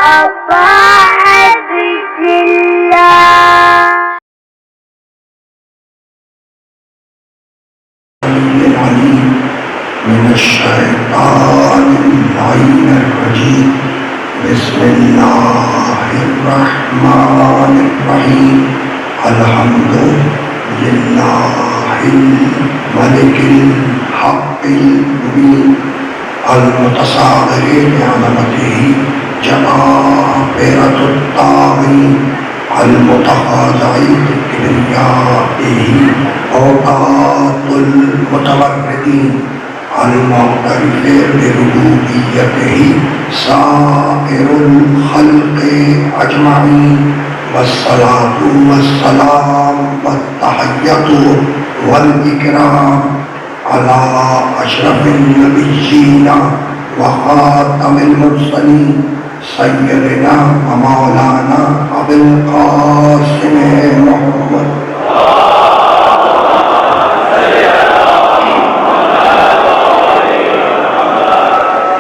طاعة الله. العليم من الشيطان اللعين الرجيم. بسم الله الرحمن الرحيم. الحمد لله الملك الحق المبين المتصاغر بعظمته جبابرة الطاغين المتخاضع بكبريائه أوقات المتمردين المعترف بربوبيته سائر الخلق أجمعين. والصلاة والسلام والتحية والإكرام على أشرف النبيين وخاتم المرسلين سيدنا ومولانا أبي القاسم محمد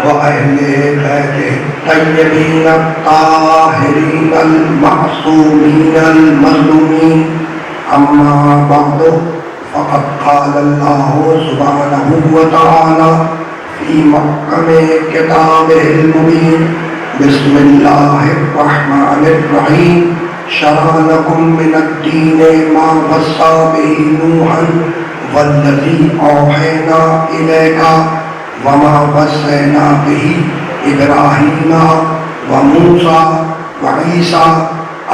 وأهل بيته الطيبين الطاهرين المعصومين المظلومين. أما بعد، فقد قال الله سبحانه وتعالى في محكم كتابه المبين. بسم الله الرحمن الرحيم. شرع لكم من الدين ما وصى به نوحا والذي أوحينا إليك وما وصينا به إبراهيم وموسى وعيسى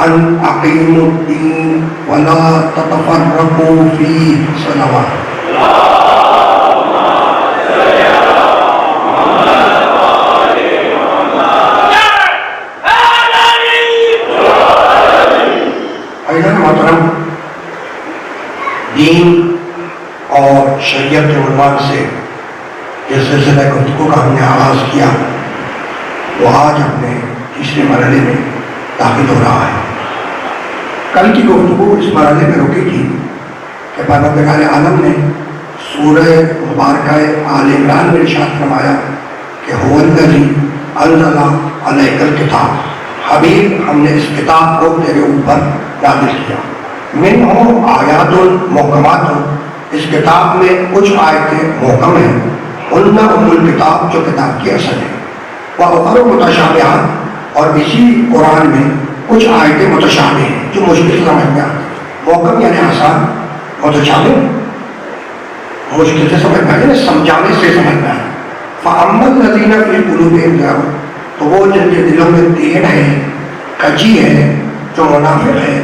أن أقيموا الدين ولا تتفرقوا فيه. صلوات. محترم، دین اور شریعت کے عنوان سے جس سلسلہ گفتگو کا ہم نے آغاز کیا وہ آج اپنے تیسرے مرحلے میں داخل ہو رہا ہے. کل کی گفتگو اس مرحلے میں رکی تھی کہ پروردگار عالم نے سورہ مبارکہ آل عمران میں ارشاد فرمایا کہ هو الذی انزل علیک الکتاب، حبیب ہم نے اس کتاب کو تیرے اوپر نازل کیا. منہ آیات محکمات، اس کتاب میں کچھ آیتیں محکم ہیں، ان ام الکتاب جو کتاب کی اصل ہے، وَأُخَرُ مُتَشَابِهَاتٌ، اور اسی قرآن میں کچھ آیتیں متشابہ ہیں جو مشکل سمجھ میں آتی ہیں. محکم یعنی آسان، متشابہ مشکل سے سمجھ میں آتی ہے، سمجھانے سے سمجھ میں آتی. فَأَمَّا الَّذِينَ فِي قُلُوبِهِمْ زَيْغٌ، تو وہ جن کے دلوں میں تیڑ ہے، کجی ہے، جو منافق ہے،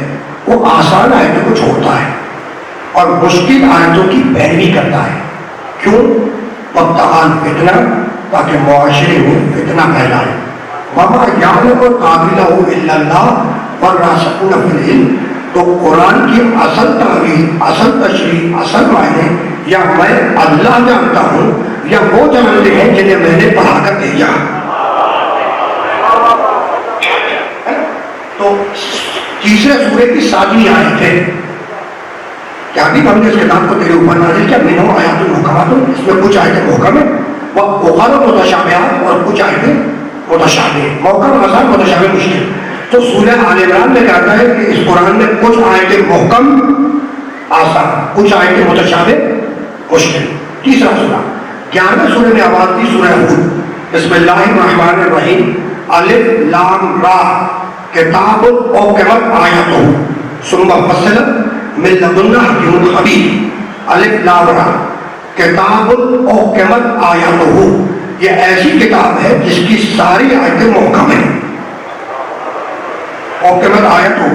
وہ آسان آیتوں کو چھوڑتا ہے اور مشکل آیتوں کی پیروی کرتا ہے. کیوں؟ وَابْتَغَاءَ الْفِتْنَةَ، تاکہ معاشرے میں فتنہ پھیلائے. وَمَا يَعْلَمُ تَأْوِيلَهُ إِلَّا اللَّهُ وَالرَّاسِخُونَ فِي الْعِلْمِ، تو قرآن کی اصل تعویل، اصل تشریح، اصل معنی یا میں اللہ جانتا ہوں یا وہ جانتے ہیں جنہیں میں نے پڑھا کر بھیجا. تو تیسرے سورے کی 7ویں آیت ہے کہ ابھی ہم نے اس کتاب کو تیرے اوپر نازل کیا. منہ آیات محکمات، اس میں کچھ آیتیں محکم ہیں، وَأُخَرُ مُتَشَابِهَاتٌ، اور کچھ آیتیں متشابہ. محکم آسان، متشابہ مشکل. تو سورہ آل عمران میں کہتا ہے کہ اس قرآن میں کچھ آیتیں محکم آسان، کچھ آیتیں متشابہ مشکل. تیسرا سورہ 11ویں سورے میں آواز دی سورہ ہود. بسم اللہ الرحمن الرحیم. الف لام را، کتاب احکمت آیاتہ ثم فصلت من لدن حکیم خبیر. الف لام را، کتاب احکمت آیاتہ، یہ ایسی کتاب ہے جس کی ساری آیتیں محکم ہیں. احکمت آیاتہ،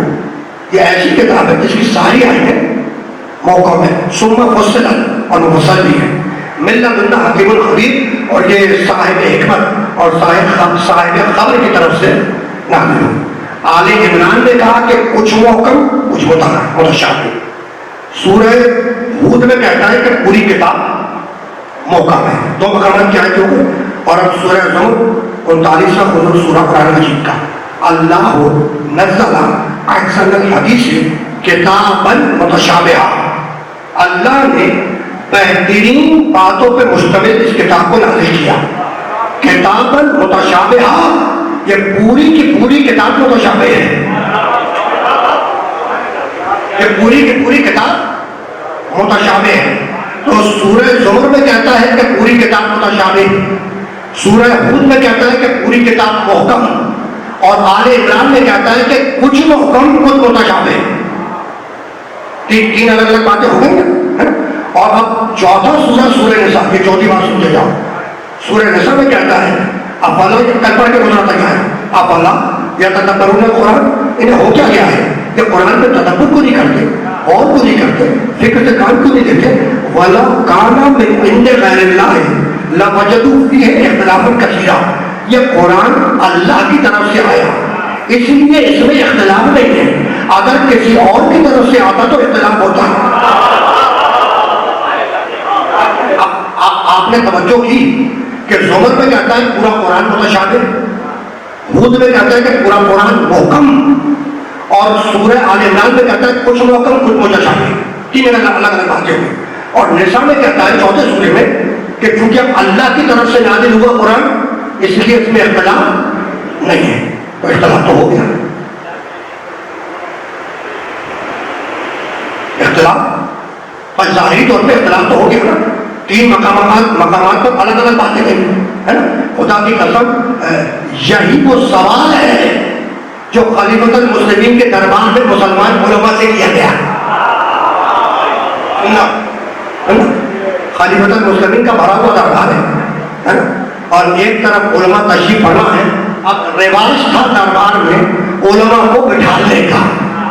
یہ ایسی کتاب ہے جس کی ساری آیتیں محکم ہیں. ثم فصلت، اور مفصل بھی ہے. من لدن حکیم خبیر، اور یہ صاحب حکمت اور صاحب خبر کی طرف سے نازل ہو. آل عمران نے کہا کہ کچھ محکم کچھ متشابہ. سورہ ہود میں کہتا ہے کہ پوری کتاب محکم ہے. دو مقامات کیا ہے؟ اور اب سورہ زمر 39واں سورہ قرآن مجید کا. اللہ نزل احسن الحدیث کتابا متشابہا، اللہ نے بہترین باتوں پہ مشتمل اس کتاب کو نازل کیا. کتابا متشابہا، یہ پوری کی پوری کتاب متشابہ ہے، یہ پوری کی پوری کتاب متشابہ ہے۔ تو سورہ زمر میں کہتا ہے کہ پوری کتاب متشابہ، سورہ ہود میں کہتا ہے کہ پوری کتاب محکم، اور آل عمران میں کہتا ہے کہ کچھ محکم کچھ متشابہ۔ تین الگ الگ باتیں ہو گئی نا۔ اور اب چوتھا سورہ سورہ نساء، یہ چوتھی بات سنتے جاؤ۔ سورہ نساء میں کہتا ہے افلا، کل پڑھ کے گزرا تھا کیا ہے، افلا یتدبرون القرآن، انہیں ہو کیا گیا ہے کہ قرآن پہ تدبر کو نہیں کرتے، اور کو نہیں کرتے، فکر سے کام کو نہیں دیتے۔ وَلَوْ كَانَ مِنْ عِنْدِ غَيْرِ اللَّهِ لَوَجَدُوا فِيهِ اخْتِلَافًا كَثِيرًا، یہ قرآن اللہ کی طرف سے آیا، اس لیے اس میں اختلاف نہیں ہے، اگر کسی اور کی طرف سے آتا تو اختلاف ہوتا ہے۔ آپ نے توجہ کی کہ زمر میں کہتا ہے پورا قرآن متشابہ، ہود میں کہتا ہے کہ پورا قرآن محکم، اور سورہ آل عمران میں کہتا ہے کچھ محکم کچھ متشابہ، تین الگ الگ باتیں ہوئی۔ اور نساء میں کہتا ہے چوتھے سورے میں کہ چونکہ اب اللہ کی طرف سے نازل ہوا قرآن، اس لیے اس میں اختلاف نہیں ہے۔ تو اختلاف تو ہو گیا، اختلاف پر ظاہری طور پہ اختلاف تو ہو گیا نا۔ تین مقامات پر الگ الگ باتیں نہیں ہے نا۔ خدا کی قسم یہی وہ سوال ہے جو خلیفۃ المسلمین کے دربار میں مسلمان علماء سے کیا گیا۔ خلیفۃ المسلمین کا بھرا ہوا دربار ہے نا، اور ایک طرف علماء تشریف فرما ہے۔ اب رواج تھا دربار میں علماء کو بٹھانے کا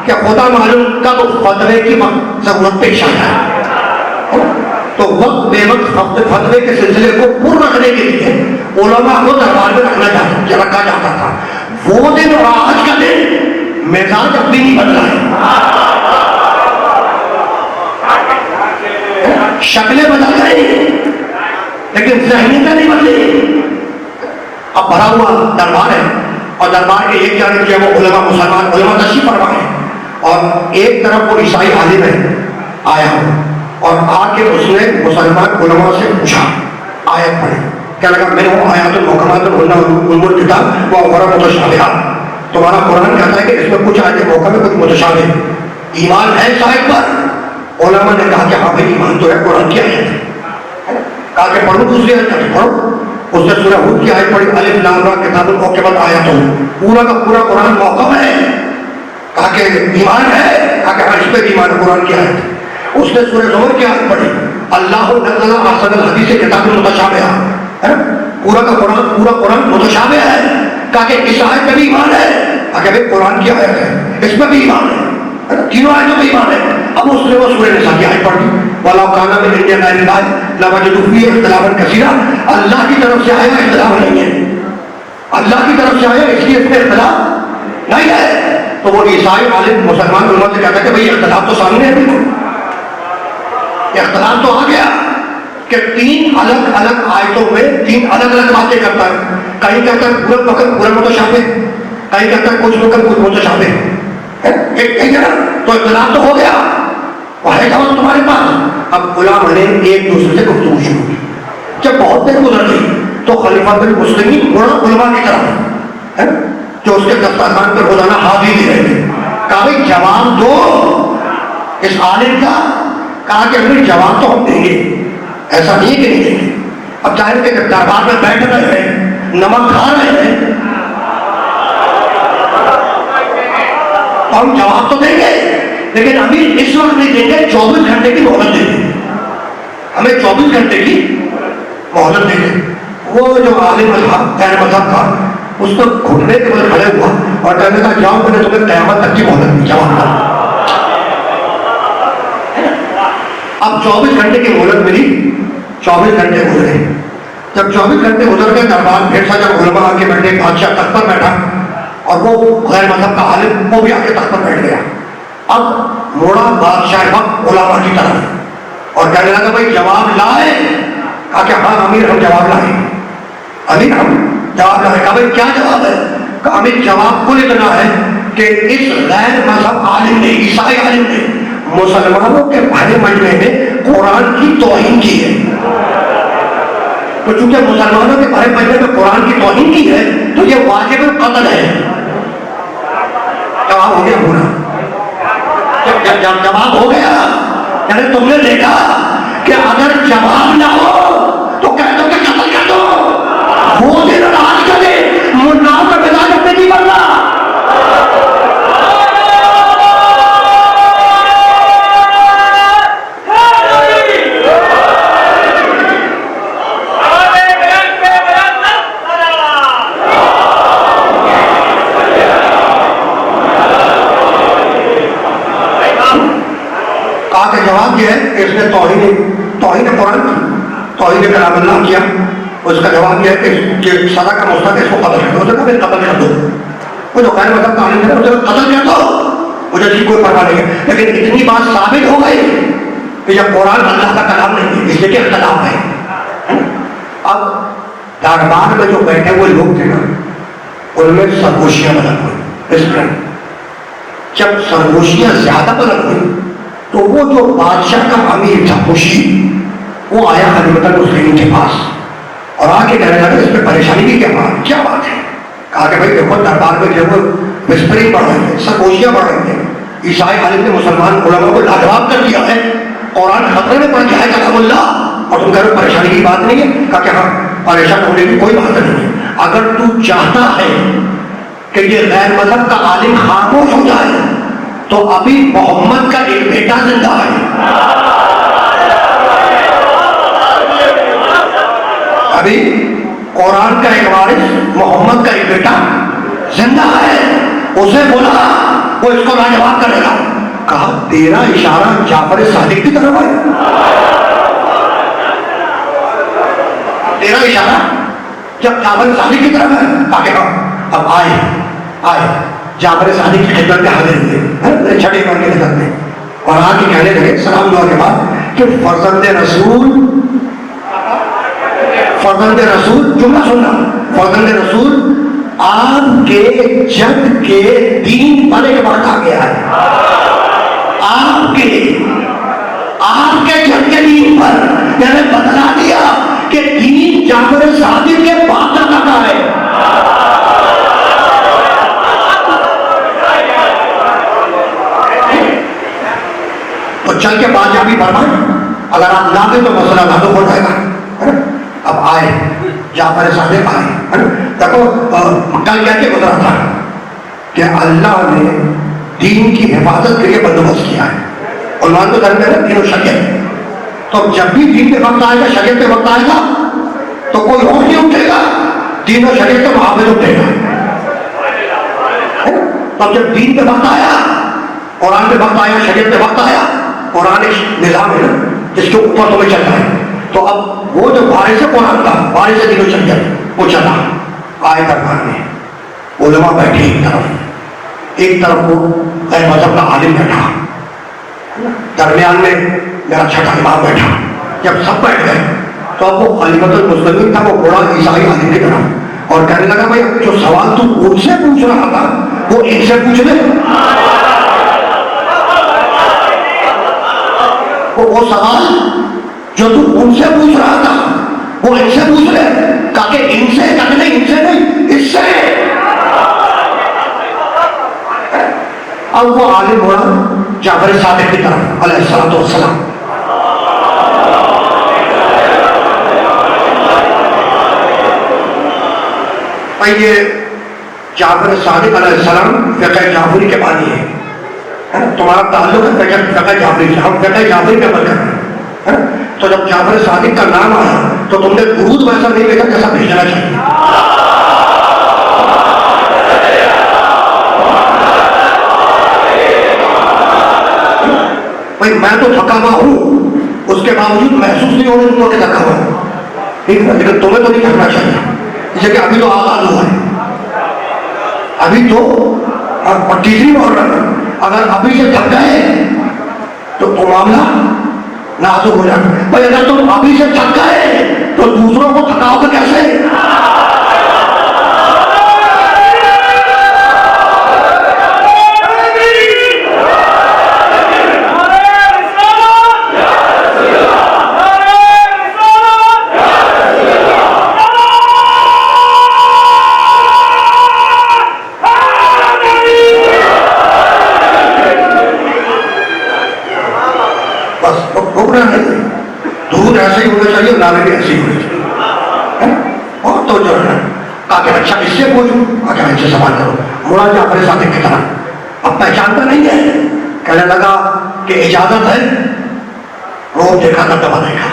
کہ خدا معلوم کب فتوے کی ضرورت پیش آتا ہے، تو وقت بے وقت فتوے کے سلسلے کو پر رکھنے کے لیے علماء کو دربار میں رکھا جاتا تھا۔ وہ دن اور آج کا دن مزاج اب بھی نہیں بدلا ہے، شکلیں بدل گئی لیکن ذہنیت نہیں بدلی۔ اب بھرا ہوا دربار ہے، اور دربار کے ایک جانب جو وہ علماء مسلمان علماء تشریف فرما ہے، اور ایک طرف وہ عیسائی عالم ہے آیا، اور آ کے اس نے مسلمان علماء سے پوچھا، آیت پڑھی، کیا لگا میں ہوں آیات المحکمات ام الکتاب وغیر متشابہات، تمہارا قرآن کہتا ہے کہ اس میں کچھ آیتیں محکم ہے کچھ متشابہ، ایمان ہے صاحب پر؟ علماء نے کہا کہ ہاں بھائی ایمان تو ہے، قرآن کی آیت ہے۔ کہا کہ پڑھو دوسری آیت، پڑھو۔ اس نے سورہ ہود کی آیت پڑھی، الف لام را کتاب احکمت آیاتہ، پورا کا پورا قرآن محکم ہے۔ کہا کہ ایمان ہے؟ کہا کہ ہاں اس پہ بھی ایمان ہے، قرآن کی آیت ہے۔ اس نے سورہ زمر کی آیت پڑھی، اللہ نزل احسن الحدیث کتاب متشابہہ، پورا کا قرآن متشابہ ہے۔ کہا کہ اس آیت پہ بھی ایمان ہے؟ کہا کہ بھائی قرآن کی آیت ہے، اس پہ بھی ایمان ہے، تینوں آیتوں پہ ایمان ہے۔ اب اس نے وہ سورہ نساء کی آیت پڑھی، وَلَوْ كَانَ مِنْ عِنْدِ غَيْرِ اللَّهِ لَوَجَدُوا فِيهِ اخْتِلَافًا كَثِيرًا، اللہ کی طرف سے آیا اختلاف نہیں ہے، اللہ کی طرف سے آیا اس لیے اس میں اختلاف نہیں ہے۔ تو وہ عیسائی عالم مسلمان علماء سے کہتا ہے کہ بھائی اختلاف تو سامنے ہے، بالکل اختلاف تو آ گیا کہ تین الگ الگ آیتوں میں تین الگ الگ باتیں کرتا ہے، کہیں کہتا ہے پورا وقت پورا متشابہ، کہیں کہتا ہے کچھ وقت کچھ متشابہ، تو اختلاف تو ہو گیا، وہ ہے جواب تمہارے پاس۔ اب علماء نے ایک دوسرے سے گفتگو شروع کی، جب بہت دیر گزر گئی تو خلیفۃ المسلمین بڑا علماء کی طرف جو اس کے دسترخوان پر روزانہ حاضر ہی رہے تھے، کہا بھائی جواب دو اس عالم کا۔ کہا کہ ہمیں جواب تو ہم دیں گے، ایسا نہیں ہے کہ نہیں دیں گے۔ اب ظاہر کہ جب دربار میں بیٹھ رہے ہیں، نمک کھا رہے ہیں، تو ہم جواب تو دیں گے، لیکن ابھی اس وقت نہیں دیں گے، 24 گھنٹے کی مہلت دیں گے، ہمیں 24 گھنٹے کی مہلت دیں گے۔ وہ جو عالم مذہب غیر مذہب تھا اس کو گھٹنے کے بل کھڑے ہوا اور کہنے کا جاؤ میں نے تمہیں قیامت تک کی مہلت دی، جواب دو۔ اب 24 گھنٹے کی مہلت ملی، 24 گھنٹے گزرے۔ جب 24 گھنٹے گزر گئے دربار پھر سا جب علماء آ کے بیٹھے، بادشاہ تخت پر بیٹھا اور وہ غیر مذہب کا عالم وہ بھی آ کے تخت پر بیٹھ گیا۔ اب موڑا بادشاہ وقت علماء کی طرف اور کہنے لگا بھائی جواب لائے؟ کہا کہ ہاں امیر ہم جواب لائے، امیر ہم جواب لائے۔ کہا بھائی کیا جواب ہے؟ کہا امیر جواب کل اتنا ہے کہ اس غیر مذہب عالم نے، عیسائی عالم نے مسلمانوں کے بھرے مجمع میں قرآن کی توہین کی ہے۔ تو چونکہ مسلمانوں کے بھرے پہلے میں قرآن کی توہین کی ہے تو یہ واجب قتل ہے. جواب ہو گیا پورا؟ جواب ہو گیا. یعنی تم نے دیکھا کہ اگر جواب نہ ہو تو کہہ دو کہ قتل کر دو. وہ دن اور آج کا دن مناؤں کا مزاج اپنے نہیں بننا. جواب یہ ہے کہ اس نے توہین قرآن کی، توہین کلام اللہ کیا. اس کا جواب یہ ہے کہ سزا کا مستحق ہے، اس کو قتل کر دو. اسے کہا قتل کر دو. وہ جو غیر مذہب تعلیم ہے اسے قتل کر دو، مجھے جی کوئی پرواہ نہیں ہے. لیکن اتنی بات ثابت ہو گئی کہ یہ قرآن اللہ کا کلام نہیں ہے، اس لیے کہ اختلاف ہے. اب دربار میں جو بیٹھے ہوئے لوگ تھے نا، ان میں سرگوشیاں بلند ہوئی. جب سرگوشیاں زیادہ بلند ہوئی تو وہ جو بادشاہ کا امیر تھا خوشی، وہ آیا خلیفۃ المسلمین کے پاس اور آ کے کہنے لگا اس میں پریشانی کی کیا بات ہے؟ کہا کہ بھائی دیکھو دربار میں جو وسپرنگ بڑھ رہے ہیں، سرگوشیاں بڑھ رہی ہیں، عیسائی عالم نے مسلمان علماء کو لاجواب کر دیا ہے، قرآن خطرے میں پڑ گیا ہے کلام اللہ، اور تم کہہ رہے ہو پریشانی کی بات نہیں ہے. کہا کہ ہاں پریشان ہونے کی کوئی بات نہیں ہے. اگر تو چاہتا ہے کہ یہ غیر مذہب کا عالم خاموش ہو جائے تو ابھی محمد کا ایک بیٹا زندہ ہے. ابھی قرآن کا ایک وارث محمد کا ایک بیٹا زندہ ہے، اسے بولا وہ اس کو لاجواب کرے گا. کہا تیرا اشارہ جعفر صادق کی طرف ہے؟ تیرا اشارہ جب جعفر صادق کی طرف ہے؟ کہا کہ ہاں. اب آئے جعفر صادق کی خدمت میں حاضر ہوئے چھٹے پر کے خدمت میں، اور آ کے کہنے لگے سلام دعا کے بعد کہ فرزند رسول جملہ سننا، فرزند رسول آپ کے جد کے دین پر ایک وقت آ گیا ہے. آپ کے جد کے دین پر یعنی بتلا دیا کہ دین جعفر صادق کے بعد تک آتا ہے. تو چل کے بعد جب بھی فرمائے اگر آپ نہ دیں تو مسئلہ نازک ہو جائے گا. اب آئے جعفر صادق آئے. دیکھو کل کہہ کے گزرا تھا کہ اللہ نے دین کی حفاظت کے لیے بندوبست کیا ہے. عنوان تو درمیان ہے دین و شریعت. تو جب بھی دین کے وقت آئے گا، شریعت کے وقت آئے گا تو کوئی اور نہیں اٹھے گا، دین و شریعت کے محافظ اٹھے گا. تب جب دین کے وقت آیا، قرآن کے وقت آیا، شریعت کے وقت آیا، قرآن ایک نظام ہے نا جس کے اوپر تمہیں چلتا ہے. تو اب وہ جو وارث قرآن تھا، وارث دین و شریعت، وہ چلا. آئے دربار میں علماء بیٹھے ایک طرف وہ غیر مذہب کا عالم بیٹھا، درمیان میں میرا چھٹا امام بیٹھا. جب سب بیٹھ گئے تو اب وہ خلیفۃ المسلمین تھا، وہ بڑا عیسائی عالم کی طرف، اور کہنے لگا بھائی جو سوال تو ان سے پوچھ رہا تھا وہ ان سے پوچھ لے. وہ سوال جو تو ان سے پوچھ رہا تھا وہ ان سے پوچھ لے. کہا کہ ان سے نہیں، ان سے نہیں، اس سے. اب وہ عالم ہوا جعفر صادق کی طرف علیہ الصلوۃ والسلام. یہ جعفر صادق علیہ السلام فقہ جعفری کے بانی ہے. تمہارا تعلق ہے فقہ جعفری سے، ہم فقہ جعفری پہ عمل کر رہے ہیں. تو جب جعفر صادق کا نام آیا تو تم نے درود ویسا نہیں بھیجا جیسا بھیجنا چاہیے. بھائی میں تو تھکا ہوا ہوں، اس کے باوجود محسوس نہیں ہونے تم کہ تھکا ہوا ہوں، لیکن تمہیں تو نہیں تھکنا چاہیے. جیسے کہ ابھی تو آغاز ہوا ہے، ابھی تو تیسری محرم ہے. اگر ابھی سے تھک گئے تو معاملہ نازک ہو جائے. بھائی اگر تم ابھی سے تھک گئے تو دوسروں کو تھکاؤ گے کیسے؟ چاہیے اور نعرے بھی ایسے ہی ہونے چاہیے، ہے نا؟ اور تو جو ہے کہا کہ اچھا اس سے پوچھوں، کہا کہ ان سے سوال کرو، مرا جعفر صادق کی طرح اب پہچانتا نہیں ہے، کہنے لگا کہ اجازت ہے، روب دیکھا تھا دبا دیکھا،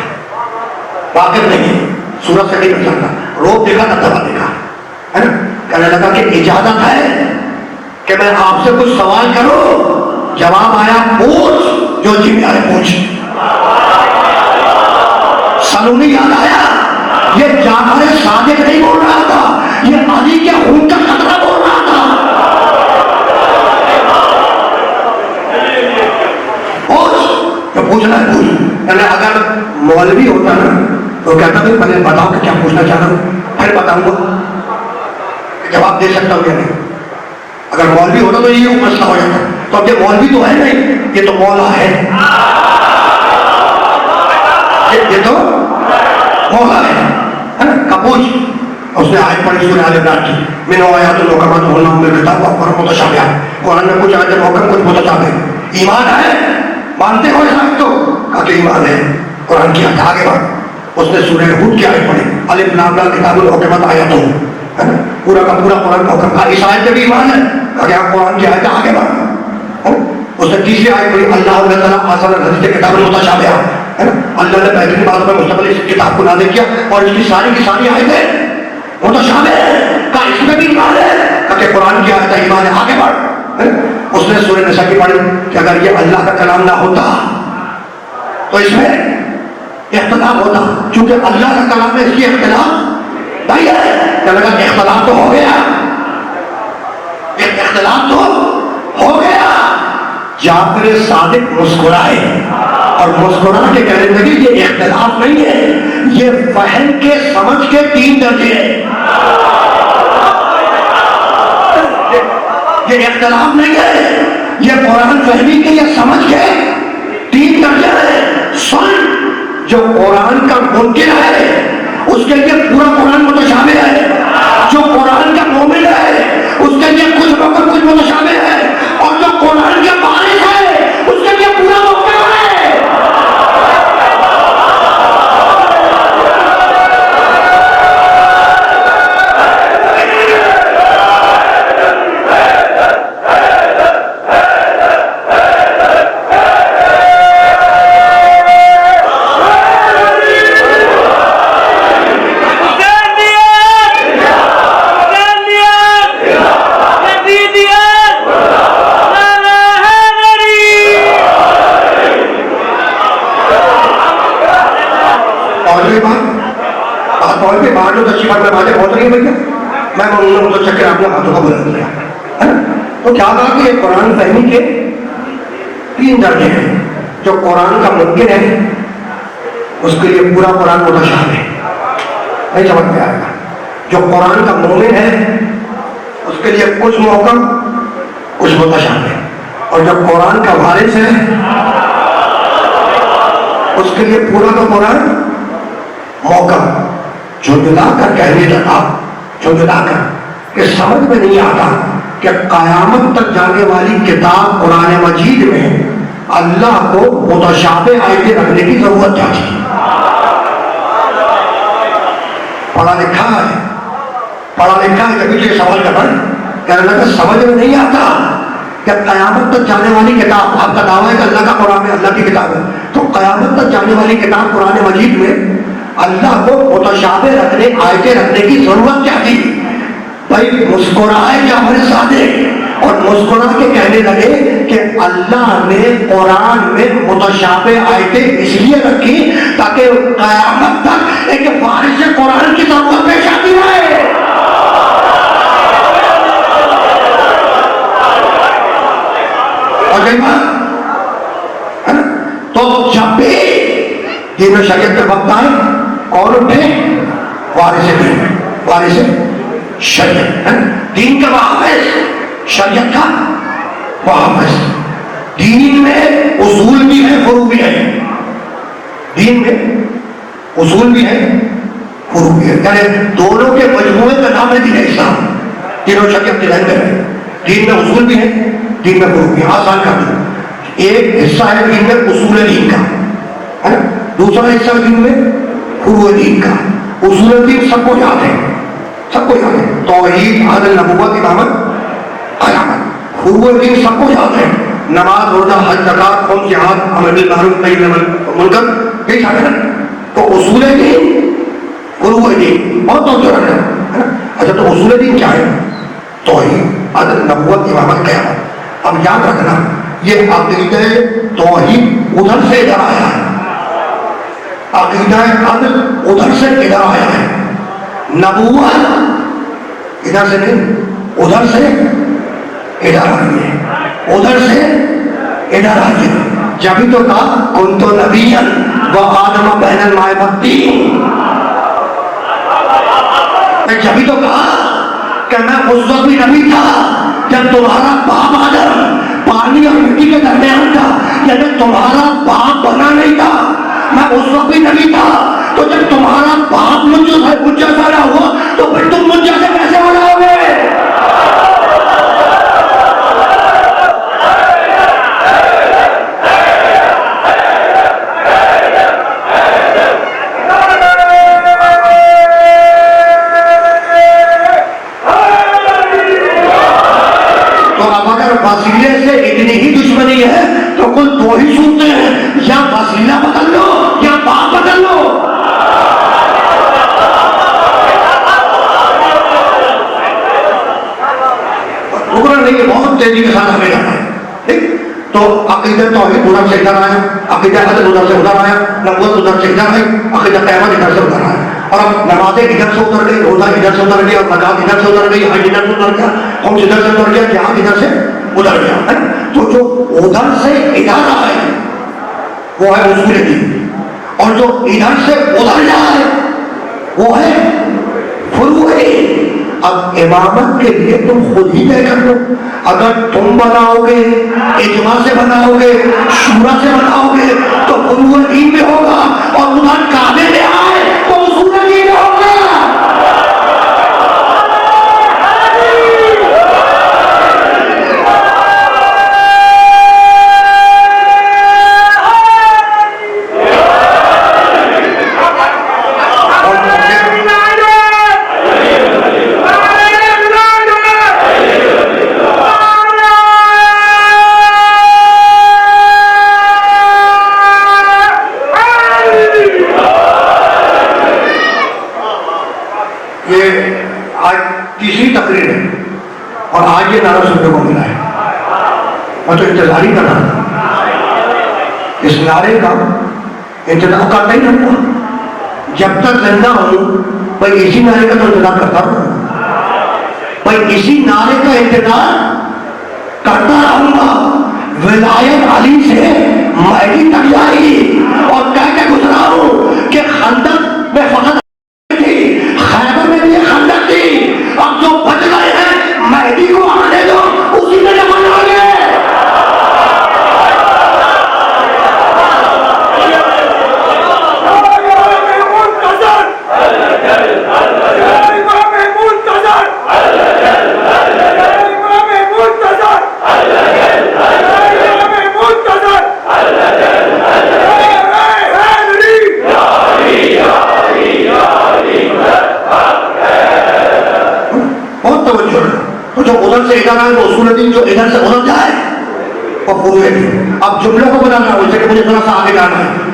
واقف نہیں ہے، سورج سے نہیں پہچانتا، روب دیکھا تھا دبا دیکھا، ہے نا؟ کہنے لگا کہ اجازت ہے کہ میں آپ سے کچھ سوال کروں؟ جواب آیا پوچھ، جو جی میں آئے پوچھ۔ سلونی یاد آیا، یہ جعفر صادق نہیں بول رہا تھا، یہ علی کے خون کا قطرہ بول رہا تھا۔ پوچھ، جو پوچھنا ہے پوچھ۔ یعنی اگر مولوی ہوتا نا تو کہتا بھی پہلے بتاؤ کہ کیا پوچھنا چاہ رہا ہوں، پھر بتاؤں گا جواب دے سکتا ہوں یا نہیں۔ اگر مولوی ہوتا تو یہ مسئلہ ہو جاتا، تو اب یہ مولوی تو ہے نہیں، یہ تو مولا ہے، یہ تو مولا ہے نا؟ کپوچھ اس نے آیت پڑھی سورہ آل عمران کی، من آیات المحکمات ہن ام الکتاب واخر متشابہات، قرآن میں کچھ آیتیں محکم کچھ متشابہ۔ ایمان ہے؟ مانتے ہو اس آیت کو؟ کہا کہ ایمان ہے، قرآن کی آیت آگے بڑھ۔ اس نے سورہ ہود کی آیت پڑھی، الف لام را کتاب المحکمات آیاتہ، ہے نا؟ پورا کا پورا قرآن محکم، کہا اس آیت میں بھی ایمان ہے، کہا کہ آپ قرآن کی آیت آگے بڑھ۔ اس نے تیسری آیت پڑھی، اللہ تعالیٰ احسن الحدیث کتاب المتشابہہ، ہے نا؟ اللہ نے بہترین باتوں میں مستقبل اس کتاب کو نازل کیا اور اس کی ساری آیتیں متشابہ ہے، کہا اس میں بھی ایمان ہے، کہا کہ قرآن کی آیت ایمان ہے، آگے بڑھ۔ اس نے سورہ نساء کی پڑھی کہ اگر یہ اللہ کا کلام نہ ہوتا تو اس میں اختلاف ہوتا، چونکہ اللہ کا کلام ہے اس کی اختلاف نہیں ہے، کہ لگا اختلاف تو ہو گیا، ایک اختلاف تو ہو گیا۔ جعفر صادق مسکرائے اور مسکرا کے کہنے لگے یہ اختلاف نہیں ہے، یہ فہم کے سمجھ کے 3 درجے ہیں، یہ اختلاف نہیں ہے، یہ قرآن فہمی کے یہ سمجھ کے 3 درجے ہیں۔ سن، جو قرآن کا منکر ہے اس کے لیے پورا قرآن متشابہ ہے، جو قرآن کا مومن ہے اس کے لیے کچھ وقت کچھ متشابہ ہے، اور جو قرآن کے وارث ہے اس کے لیے پورا محکم ہے۔ چکر آپ نے ہاتھوں کا بلند کیا ہے نا؟ تو کیا کہا کہ یہ قرآن فہمی کے 3 درجے ہیں، جو قرآن کا منکر ہے اس کے لیے پورا قرآن متشابہ ہے، نہیں سمجھ میں آئے گا۔ جو قرآن کا مومن ہے اس کے لیے کچھ محکم کچھ متشابہ ہے، اور جو قرآن کا وارث ہے اس کے لیے پورا کا قرآن محکم۔ جو ملا کر کہنے لگا، جو ملا کر کہ سمجھ میں نہیں آتا کہ قیامت تک جانے والی کتاب قرآن مجید میں اللہ کو متشابہ آیتیں رکھنے کی ضرورت کیا تھی؟ پڑھا لکھا ہے جبھی تو یہ سوال کر رہا ہے، کہنے لگا سمجھ میں نہیں آتا کہ قیامت تک جانے والی کتاب، آپ کا دعویٰ ہے کہ اللہ کا قرآن ہے، اللہ کی کتاب ہے، تو قیامت تک جانے والی کتاب قرآن مجید میں اللہ کو متشابہ رکھنے، آیتیں رکھنے کی ضرورت کیا تھی؟ بھائی مسکرائے جعفر صادق اور مسکرا کے کہنے لگے کہ اللہ نے قرآن میں متشابہ آیتیں اس لیے رکھی تاکہ قیامت تک ایک وارث قرآن کی ضرورت پیش آتی رہے۔ اور ہے نا؟ تو جب بھی دین و شریعت کے وقت آئے کون اٹھے؟ وارث دین، وارث شریعت، دین کا محافظ، شریعت کا محافظ۔ دین میں اصول بھی ہے، فروع بھی ہے، دین میں اصول بھی ہے، فروع بھی ہے، یعنی دونوں کے مجموعے کا نام ہے دین اسلام۔ دین و شریعت کے ذہن میں دین میں اصول بھی ہے، دین میں فروع بھی ہے۔ آسان کر دوں، ایک حصہ ہے دین میں اصول دین کا، ہے نا؟ دوسرا حصہ دین میں فروع دین کا. اصول دین سب کو یاد ہے, سب کو یاد ہے. توحید, عدل, نبوت, امامت, قیامت. فروع دین سب کو یاد ہے. نماز, روزہ, حج, زکات, قوم, جہاد, امر بالمعروف, نہی عن المنکر, یہی یاد ہے نا. تو اصول دین, فروع دین بہت توجہ رکھنا ہے نا. اچھا تو اصول دین کیا ہے؟ توحید, عدل, نبوت, امامت, قیامت. اب یاد رکھنا یہ عقیدہ توحید ادھر سے ادھر آیا ہے, عقیدہ عدل ادھر سے ادھر آیا ہے, نبوت ادھر سے نہیں ادھر سے ادھر آئی ہے, ادھر سے ادھر آئی ہے. جبھی تو کہا کنت نبیا وآدم بین الماء والطین, جبھی تو کہا کہ میں اس وقت بھی نبی تھا جب تمہارا باپ آدم پانی اور مٹی کے درمیان تھا, یعنی تمہارا باپ بنا نہیں تھا. میں اس وقت بھی نبی تھا. تو جب تمہارا باپ مجھ جیسا نہ ہوا تو پھر تم مجھ جیسے کیسے بناؤ گے؟ وسیلے سے اتنی ہی دشمنی ہے تو کل دو ہی سنتے ہیں, یا وسیلہ بدل لو یا باپ بدل لو. رکنا نہیں ہے, بہت تیزی کے ساتھ ہمیں جانا ہے. ٹھیک, تو عقیدہ توحید ادھر سے ادھر آیا, عقیدہ عدل ادھر سے ادھر آیا, نبوت ادھر سے ادھر آئی, عقیدہ قیامت ادھر سے ادھر آیا. اور اب نمازیں ادھر سے اتر گئی, روزہ ادھر سے اتر گئی, اور زکات ادھر سے اتر گئی, حج ادھر سے اتر گیا, قوم ادھر سے اتر گیا, جہاد ادھر سے ادھر گیا. تو جو ادھر سے ادھر آئے وہ ہے اصول دین, اور جو ادھر سے ادھر جائے وہ ہے فروع دین. اب امامت کے لیے تم خود ہی طے کر لو. اگر تم بناؤ گے, اجماع سے بناؤ گے, شورا سے بناؤ گے تو فروع دین میں ہوگا, اور ادھر کعبے میں آئے تو اصول دین میں ہوگا. تیسری تقریر ہے اور آج یہ نعرہ سننے کو ملا ہے. میں تو انتظار ہی کر رہا تھا, اس نعرے کا انتظار کرتا ہی رہوں گا جب تک زندہ ہوں. بھائی اسی نعرے کا تو انتظار کرتا رہوں گا, بھائی اسی نعرے کا انتظار کرتا رہوں گا. ولایت علی سے مہدی تک آئی اور کہہ کے گزرا ہوں کہ خندق میں فقط تھی, خیبر میں بھی خندق تھی. اب جو بچ گئے ہیں مہدی کو آنے دو, اسی میں جمع ہو گئے. جو ادھر سے ادھر آئے وہ اصول دین, جو ادھر سے ادھر جائے وہ فروع دین. اب جملوں کو بنانا ہے اسے کہ مجھے تھوڑا سا آگے جانا ہے.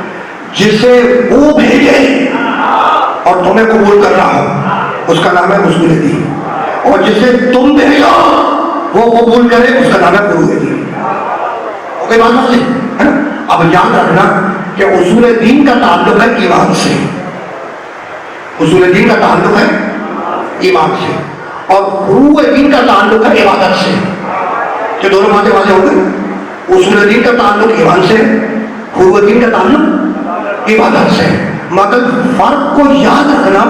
جسے وہ بھیجے اور تمہیں قبول کر رہا ہو اس کا نام ہے اصول دین, اور جسے تم بھیجو وہ قبول کرے اس کا نام ہے فروع دین. اوکے بات سمجھے ہے نا. اب یاد رکھنا کہ اصول دین کا تعلق ہے ایمان سے, اصول دین کا تعلق ہے ایمان سے, اور فروع دین کا تعلق ہے عبادت سے. کہ دونوں باتیں واضح ہو گئی. اصول دین کا تعلق ایمان سے, فروع دین کا تعلق عبادت سے. مگر فرق کو یاد رکھنا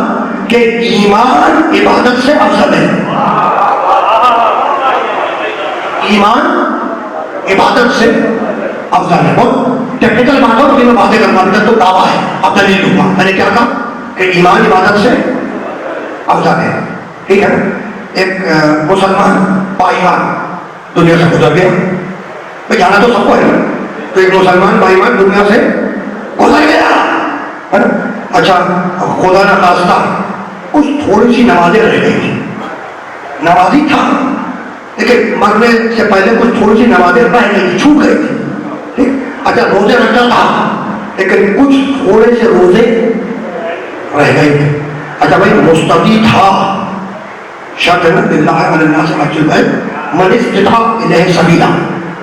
کہ ایمان عبادت سے افضل ہے. ایمان عبادت سے افضل ہے. بہت ٹیکنیکل بات ہو لیکن میں باتیں کروں گا, تو دعویٰ ہے. اب دلیل دوں گا. میں نے کیا کہا کہ ایمان عبادت سے افضل ہے. ٹھیک ہے. ایک مسلمان پائیمان دنیا سے گزر گیا. بھائی جانا تو سب کو ہے, تو ایک مسلمان پائیمان دنیا سے گزر گیا. اچھا خدا نہ خواستہ کچھ تھوڑی سی نمازیں رہ گئی تھی، نمازی تھا لیکن مرنے سے پہلے کچھ تھوڑی سی نمازیں رہ گئی تھی، چھوٹ گئی تھی، ٹھیک؟ اچھا روزے رکھتا تھا لیکن کچھ تھوڑے سے روزے رہ گئے تھے. اچھا بھائی مستطیع تھا، شرط ہے نا للہ علی الناس حج البیت من استطاع الیہ سبیلا،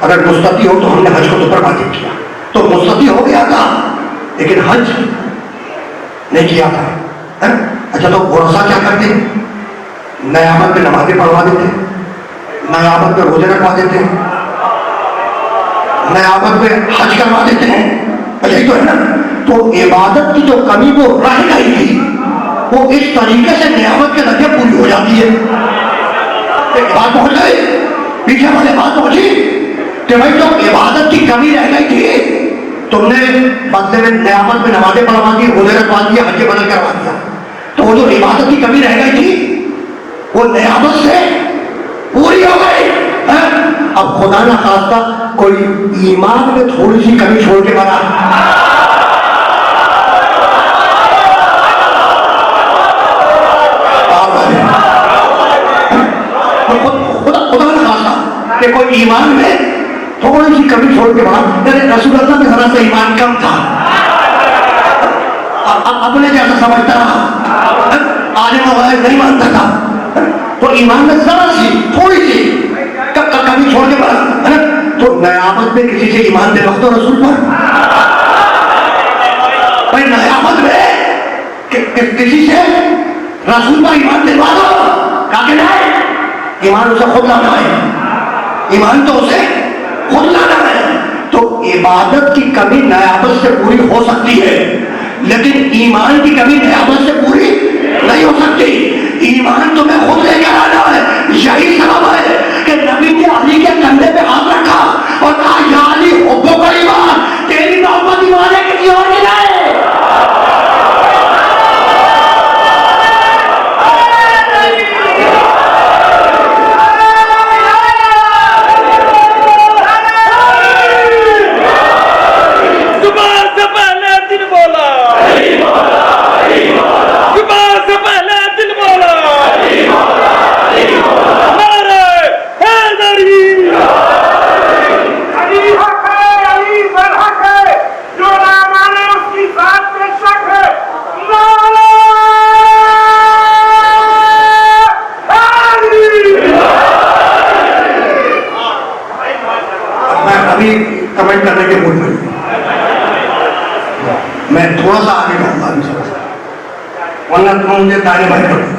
اگر مستطیع ہو تو ہم نے حج کو تو پر واجب کیا، تو مستطیع ہو گیا تھا لیکن حج نہیں کیا تھا. اچھا تو ورثہ کیا کرتے؟ نیابت میں نمازیں پڑھوا دیتے، نیابت میں روزے رکھوا دیتے، نیابت میں حج کروا دیتے ہیں. یہی تو ہے نا. تو عبادت کی جو کمی وہ رہ گئی تھی وہ اس طریقے سے نیابت کے ذریعے پوری ہو جاتی ہے. بات پہنچ گئی، پیچھے والے بات پہنچی کہ بھائی جو عبادت کی کمی رہ گئی تھی تم نے بدلے میں نیابت میں نمازیں پڑھوا دی، روزے رکھوا دیا، حج بدل کروا دیا، تو وہ جو عبادت کی کمی رہ گئی تھی وہ نیابت سے پوری ہو گئی. اب خدا نہ خواستہ کوئی ایمان میں تھوڑی سی کمی چھوڑ کے مرا، خدا نہ خواستہ کہ کوئی ایمان میں تھوڑی سی کمی چھوڑ کے مرا. یعنی رسول اللہ میں ذرا سا ایمان کم تھا، اپنے جیسا سمجھتا رہا، عالم وغیرہ نہیں مانتا تھا، تو ایمان میں ذرا سی تھوڑی سی کمی چھوڑ کے مرا. تو نیابت میں کسی سے ایمان دے وقت رسول پر بھائی نیابت میں کسی سے رسول پر ایمان دلوا دو، کہا کہ نہیں، ایمان اسے خود لانا ہے، ایمان تو اسے خود لانا ہے. تو عبادت کی کمی نیابت سے پوری ہو سکتی ہے لیکن ایمان کی کمی نیابت سے پوری نہیں ہو سکتی. ایمان تمہیں خود لے کر آنا ہے. یہی سبب ہے کہ نبی نے علی کے کندھے پہ ہاتھ رکھا اور کہا یا علی حبو کا ایمان، تیری محبت ایمان ہے کسی اور کی نہیں. کمنٹ کرنے کے موڈ میں تھوڑا سا آگے جاؤں گا، ورنہ تم مجھے دائیں بائیں کر دیں.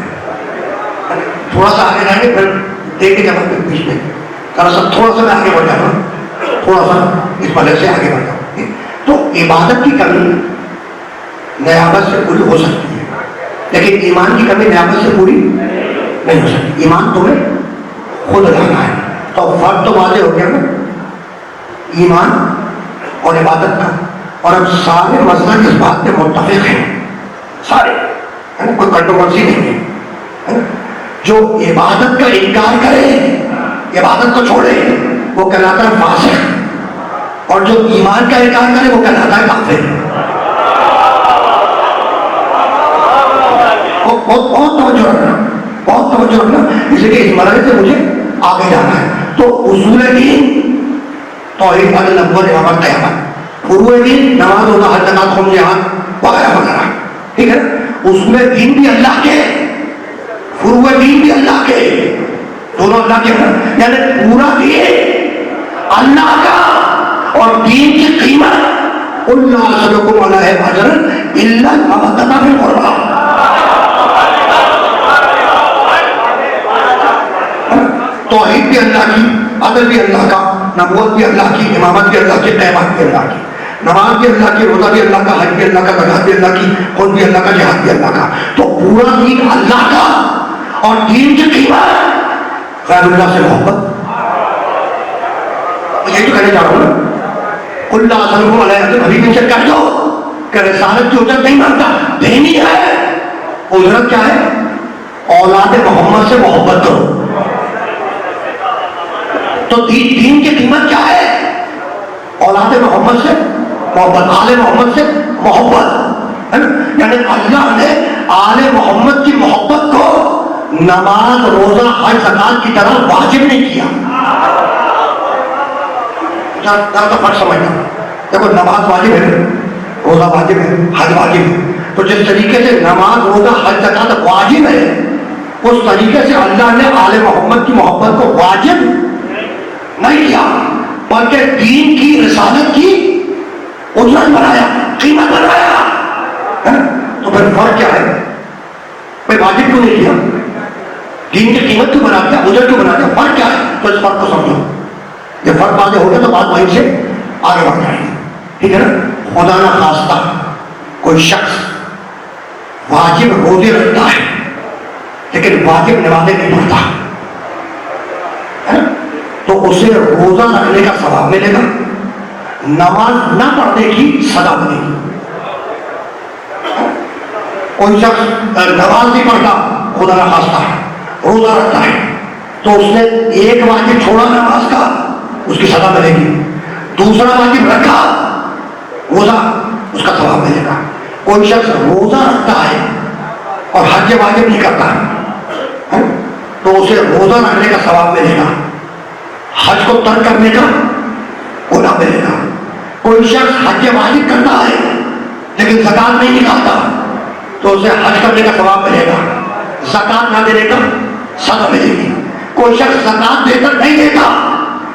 تھوڑا سا آگے جائیں گے پھر دیکھ کے جب بیچ میں دراصل تھوڑا سا میں آگے بڑھ جاؤں گا، تھوڑا سا اس وجہ سے آگے بڑھ جاؤں. تو عبادت کی کمی نیابت سے پوری ہو سکتی ہے لیکن ایمان کی کمی نیابت سے پوری نہیں ہو سکتی. ایمان تمہیں خود لانا ہے. تو فرق تو واضح ہو گیا نا ایمان اور عبادت کا. اور اب سارے مذہب اس بات پہ متفق ہیں، سارے، کوئی کنٹروورسی نہیں ہے. جو عبادت کا انکار کرے، عبادت کو چھوڑے، وہ کہلاتا ہے فاسق، اور جو ایمان کا انکار کرے وہ کہلاتا ہے کافر. بہت توجہ رکھنا، بہت توجہ رکھنا، اس لیے اس مرحلے سے مجھے آگے جانا ہے. تو اصول دین توحید النبوت احمد قیامت، فروع دین نماز روزہ حج زکات خون جہاد وغیرہ وغیرہ، ٹھیک ہے. اصول دین بھی اللہ کے، فروع دین بھی اللہ کے، دونوں اللہ کے ہیں. یعنی پورا دین اللہ کا اور دین کی قیمت اللہ سلکم علیہ اجر الا المودۃ فی القربى. توحید بھی اللہ کی، عدل بھی اللہ کا، نبوت بھی اللہ کی، امامت بھی اللہ کی، قیامت بھی اللہ کی، نماز بھی اللہ کی، روزہ بھی اللہ کا، حج بھی اللہ کا، زکات بھی اللہ کی، خود بھی اللہ کا، جہاد بھی اللہ کا. تو پورا دین اللہ کا اور دین کی قیمت غیر اللہ سے محبت. یہی تو کہنے جا رہا ہوں نا. اللہ صلی اللہ علیہ وسلم حبیب ان سے کہہ دو کہ رسالت کی اجرت نہیں مانتا، دینی ہے. اجرت کیا ہے؟ اولاد محمد سے محبت کرو. تو دین کی قیمت کیا ہے؟ اولاد محمد سے محبت، آل محمد سے محبت. یعنی اللہ نے آل محمد کی محبت کو نماز روزہ حج زکات کی طرح واجب نہیں کیا. ذرا فرق سمجھنا. دیکھو نماز واجب ہے, روزہ واجب ہے, حج واجب ہے. تو جس طریقے سے نماز روزہ حج زکات واجب ہے, اس طریقے سے اللہ نے آل محمد کی محبت کو واجب نہیں کیا, بلکہ دین کی رسالت کی اجرت بنایا, قیمت بنایا. تو پھر فرق کیا ہے؟ بھائی واجب کیوں نہیں کیا, دین کی قیمت کیوں بنا دیا, اجرت کیوں بنا دیا, فرق کیا ہے؟ تو اس فرق کو سمجھو. یہ فرق واضح ہو گیا تو بات وہیں سے آگے بڑھ جائیں گے, ٹھیک ہے نا. خدا نہ خواستہ کوئی شخص واجب روزے رکھتا ہے لیکن واجب نمازیں نہیں پڑھتا, تو اسے روزہ رکھنے کا ثواب ملے گا, نماز نہ پڑھنے کی سزا ملے گی. کوئی شخص نماز نہیں پڑھتا, خدا نہ خواستہ روزہ رکھتا ہے, تو اس نے ایک واجب چھوڑا نماز کا, اس کی سزا ملے گی. دوسرا واجب رکھا روزہ, اس کا ثواب ملے گا. کوئی شخص روزہ رکھتا ہے اور حج واجب نہیں کرتا, تو اسے روزہ رکھنے کا ثواب ملے گا, حج کو ترک کرنے کا گناہ ملے گا. کوئی شخص حج واجب کرتا ہے لیکن زکات نہیں نکالتا, تو اسے حج کرنے کا ثواب ملے گا, زکات نہ دینے کا سزا ملے گی. کوئی شخص زکات دے کر نہیں دیتا,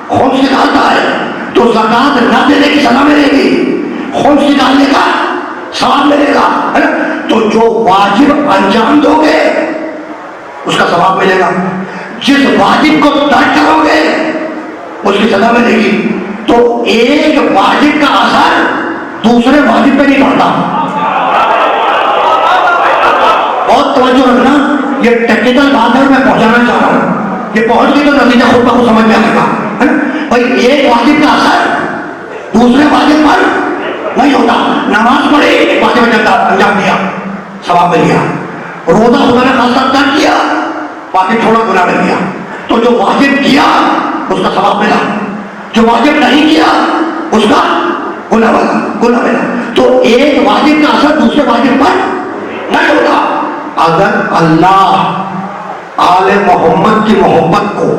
خمس نکالتا ہے, تو زکات نہ دینے کی سزا ملے گی, خمس نکالنے کا ثواب ملے گا. تو جو واجب انجام دو گے اس کا ثواب ملے گا, جس واجب کو ترک کرو گے اس کی سزا ملے گی. تو ایک واجب کا اثر دوسرے واجب پہ نہیں پڑتا. بہت توجہ رکھنا, یہ ٹیکنیکل بات ہے, میں پہنچانا چاہ رہا ہوں, یہ پہنچ گئی تو نتیجہ خود بخود سمجھ میں آئے گا. بھائی ایک واجب کا اثر دوسرے واجب پر نہیں ہوتا. نماز پڑھی, واجب انجام دیا, ثواب مل گیا. روزہ خدا نے خاصا ترک کیا, واجب چھوڑا, گناہ مل گیا. تو جو واجب کیا اس کا ثواب ملا, جو واجب نہیں کیا اس کا گناہ ملا. تو ایک واجب کا اثر دوسرے واجب پر نہیں ہوتا. اگر اللہ آل محمد کی محبت کو